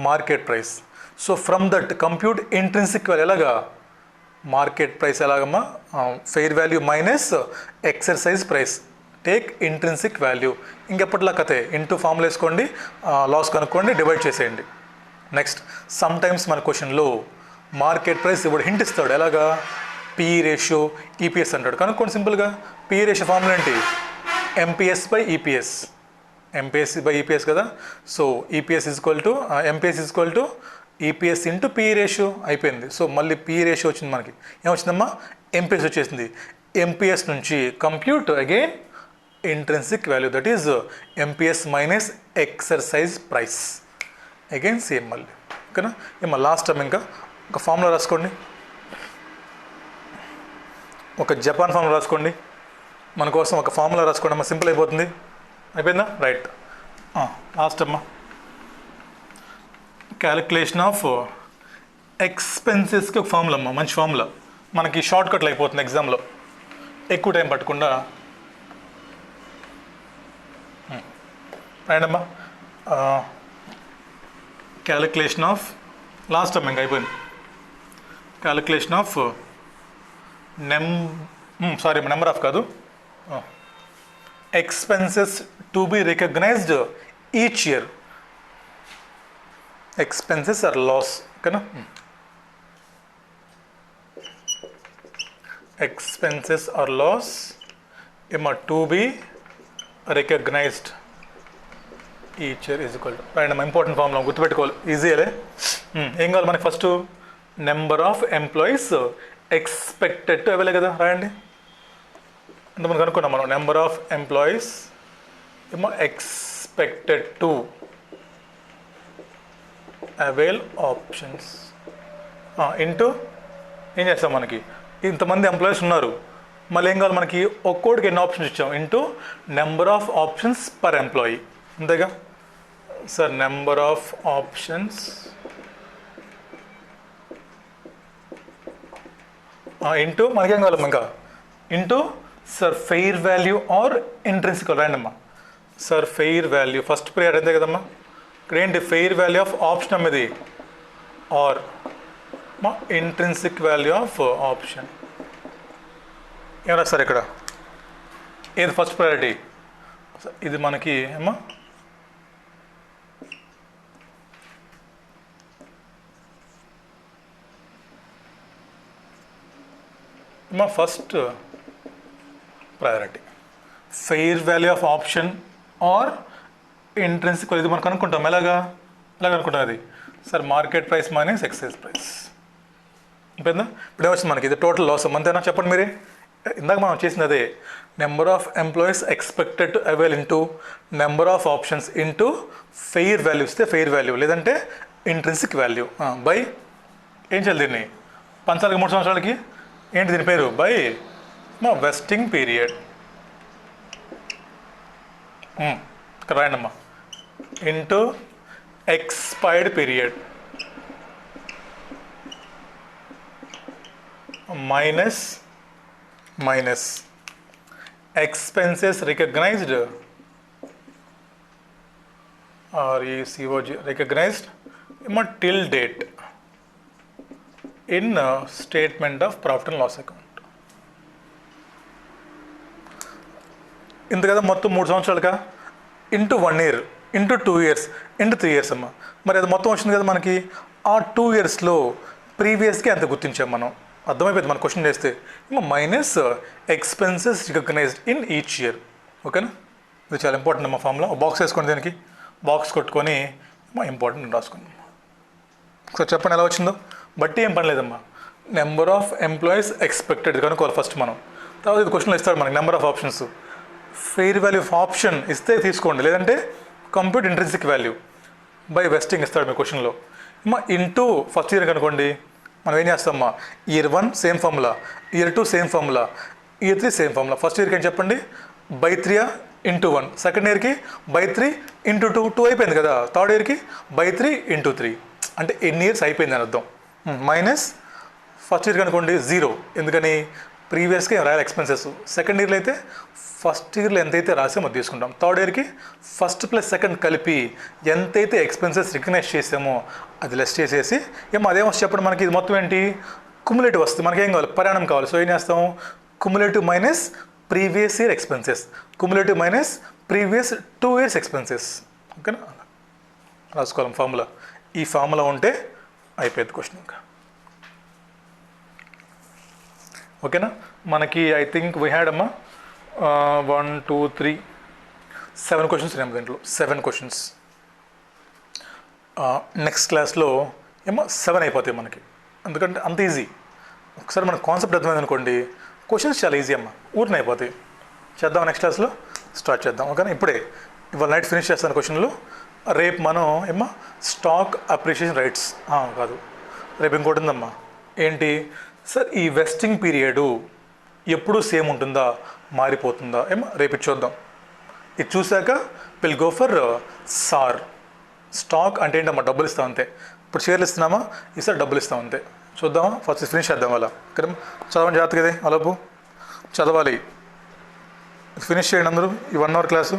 market price. So from that compute intrinsic value. ఎలాగా, market price ఎలాగమ్మా, fair value minus exercise price, take intrinsic value. ఇంకెప్పటిలా కథే, into formula వేసుకోండి, loss కనుక్కోండి, divide చేసేయండి. Next some times మన క్వశ్చన్లో market price ఇప్పుడు హింట్ ఇస్తాడు. ఎలాగా, పిఈ రేషియో ఈపీఎస్ అంటాడు. కనుక్కోండి సింపుల్గా. పిఈ రేషియో ఫార్ములా ఏంటి, MPS by EPS. MPS by EPS కదా. So EPS equal to MPS equal to EPS into PE ratio. అయిపోయింది. సో మళ్ళీ పిఈ రేషియో వచ్చింది మనకి. ఏమొచ్చిందమ్మా, ఎంపీఎస్ వచ్చేసింది. ఎంపీఎస్ నుంచి compute again intrinsic value, that is MPS minus exercise price. Again same మళ్ళీ. ఓకేనా. ఏమో లాస్ట్ టైం ఇంకా ఒక ఫార్ములా రాసుకోండి, ఒక జపాన్ ఫార్ములా రాసుకోండి. మన కోసం ఒక ఫార్ములా రాసుకోండి అమ్మా, సింపుల్ అయిపోతుంది. అయిపోయిందా. రైట్. లాస్ట్ అమ్మా, క్యాలిక్యులేషన్ ఆఫ్ ఎక్స్పెన్సెస్కి ఒక ఫార్ములా అమ్మా, మంచి ఫార్ములా. మనకి షార్ట్ కట్లు అయిపోతుంది ఎగ్జామ్లో, ఎక్కువ టైం పట్టకుండా. రైట్ అమ్మా. క్యాలిక్యులేషన్ ఆఫ్, లాస్ట్ టైం ఇంకా అయిపోయింది. క్యాలిక్యులేషన్ ఆఫ్ నెంబర్ ఆఫ్ కాదు, expenses to be recognised each year. Expenses or loss. ఓకేనా. ఎక్స్పెన్సెస్ ఆర్ లాస్ ఏమో to be recognised each year is equal to. Right అమ్మా, important formula గుర్తుపెట్టుకోవాలి, ఈజీలే. ఏం కావాలి మనకి, first number of employees expected to avail కదా, రాయండి. అంటే మనం కనుక్కున్నాం మనం, నెంబర్ ఆఫ్ ఎంప్లాయీస్ ఏమో expected to avail options into ఏం చేస్తాం, మనకి ఇంతమంది ఎంప్లాయీస్ ఉన్నారు, మళ్ళీ ఏం కావాలి మనకి, ఒక్కోడికి ఎన్ని ఆప్షన్స్ ఇచ్చాం, into number of options per employee. అంతేగా sir. Number of options into మనకేం కావాలి ఇంకా, into sir fair value or intrinsic. రాయండమ్మా. Sir fair value first priority అంతే కదమ్మా. ఇక్కడ ఏంటి, ఫెయిర్ వాల్యూ ఆఫ్ ఆప్షన్ అమ్మది or intrinsic value of option. ఏం రాస్తారు ఇక్కడ, ఏది ఫస్ట్ ప్రయారిటీ, ఇది మనకి ఏమో first priority. Fair value of option or intrinsic. ఇది మనం కనుక్కుంటాం. ఎలాగా కనుక్కుంటాం అది, sir market price minus excise price. అయిపోయిందా. ఇప్పుడు ఏమొచ్చింది మనకి, ఇది టోటల్ లాస్. అంతేనా, చెప్పండి మీరే. ఇందాక మనం చేసింది అదే, number of employees expected to avail into number of options into fair value ఇస్తే ఫెయిర్ వాల్యూ, లేదంటే ఇంట్రెన్సిక్ వాల్యూ బై ఏం చేయాలి, దీన్ని పంచాలకి 3 సంవత్సరాలకి ఏంటి దీని పేరు, బై వెస్టింగ్ పీరియడ్. ఇక్కడ రాయండమ్మా, into expired period minus expenses recognized or COG recognized till date in statement of profit and loss account. ఇంత కదా మొత్తం 3 సంవత్సరాలుగా into 1 year into 2 years into 3 years అమ్మ. మరి అది మొత్తం వచ్చింది కదా మనకి. ఆ 2 yearsలో ప్రీవియస్కి ఎంత గుర్తించాం మనం, అర్థమైపోయింది మన క్వశ్చన్ చేస్తే. Minus expenses recognised in each year. ఓకేనా, ఇది చాలా ఇంపార్టెంట్ అమ్మా. ఫామ్లో బాక్స్ వేసుకోండి, దానికి బాక్స్ కొట్టుకొని ఇంపార్టెంట్ రాసుకున్నాం. ఒకసారి చెప్పండి ఎలా వచ్చిందో. బట్టి ఏం పని లేదమ్మా, నెంబర్ ఆఫ్ ఎంప్లాయీస్ ఎక్స్పెక్టెడ్ కనుక్కోవాలి ఫస్ట్ మనం. తర్వాత ఇది క్వశ్చన్లో ఇస్తాడు మనకి number of options. Fair value of option ఇస్తే తీసుకోండి, లేదంటే compute intrinsic value by vesting ఇస్తాడు మీ క్వశ్చన్లో. ఇంటూ ఫస్ట్ ఇయర్ కనుకోండి, మనం ఏం చేస్తామమ్మా, year 1 same formula, year 2 same formula, year 3 same formula. First ఇయర్కి ఏం చెప్పండి, బై 3 ఇంటూ 1. సెకండ్ ఇయర్కి బై 3 ఇంటూ 2 అయిపోయింది కదా. థర్డ్ ఇయర్కి బై 3 ఇంటూ 3, అంటే ఎన్ని ఇయర్స్ అయిపోయింది అని అర్థం. మైనస్ ఫస్ట్ ఇయర్ కనుకోండి 0, ఎందుకని ప్రీవియస్గా రాయాలి ఎక్స్పెన్సెస్. సెకండ్ ఇయర్లో అయితే ఫస్ట్ ఇయర్లో ఎంతైతే రాసామో అది తీసుకుంటాం. థర్డ్ ఇయర్కి ఫస్ట్ ప్లస్ సెకండ్ కలిపి ఎంతైతే ఎక్స్పెన్సెస్ రికగ్నైజ్ చేసామో అది లెస్ చేసేసి అదేం వస్తుంది చెప్పండి మనకి. ఇది మొత్తం ఏంటి, కుములేటివ్ వస్తుంది. మనకి ఏం కావాలి, పరిమాణం కావాలి. సో ఏం చేస్తాం, cumulative minus previous year expenses, cumulative minus previous 2 years expenses. ఓకేనా, రాసుకోవాలి ఫార్ములా. ఈ ఫార్ములా ఉంటే అయిపోయింది క్వశ్చన్ ఇంకా. ఓకేనా, మనకి ఐ థింక్ వీ హ్యాడ్ అమ్మా 1 2 3 7 క్వశ్చన్స్ ఉన్నాయి దీంట్లో. 7 క్వశ్చన్స్. నెక్స్ట్ క్లాస్లో 7 అయిపోతాయి మనకి, ఎందుకంటే అంత ఈజీ. ఒకసారి మన కాన్సెప్ట్ అర్థమైంది అనుకోండి, క్వశ్చన్స్ చాలా ఈజీ అమ్మ, ఊరిని అయిపోతాయి. చేద్దాం, నెక్స్ట్ క్లాస్లో స్టార్ట్ చేద్దాం. ఓకేనా, ఇప్పుడే ఇవాళ నైట్ ఫినిష్ చేస్తాను క్వశ్చన్లు. రేపు మనం స్టాక్ అప్రిషియేషన్ రైట్స్ కాదు, రేపు ఇంకోటి ఉందమ్మా. ఏంటి సార్, ఈ వెస్టింగ్ పీరియడు ఎప్పుడు సేమ్ ఉంటుందా, మారిపోతుందా రేపు ఇది చూద్దాం. ఇది చూశాక will go for sir. Stock అంటే ఏంటమ్మా, డబ్బులు ఇస్తాం అంతే. ఇప్పుడు షేర్లు ఇస్తున్నామా, ఈసారి డబ్బులు ఇస్తాం అంతే. చూద్దామా, ఫస్ట్ ఫినిష్ చేద్దాం అలా. ఇక్కడ చదవండి జాగ్రత్తగా, అలాపు చదవాలి. ఫినిష్ చేయండి అందరూ ఈ 1 hour క్లాసు.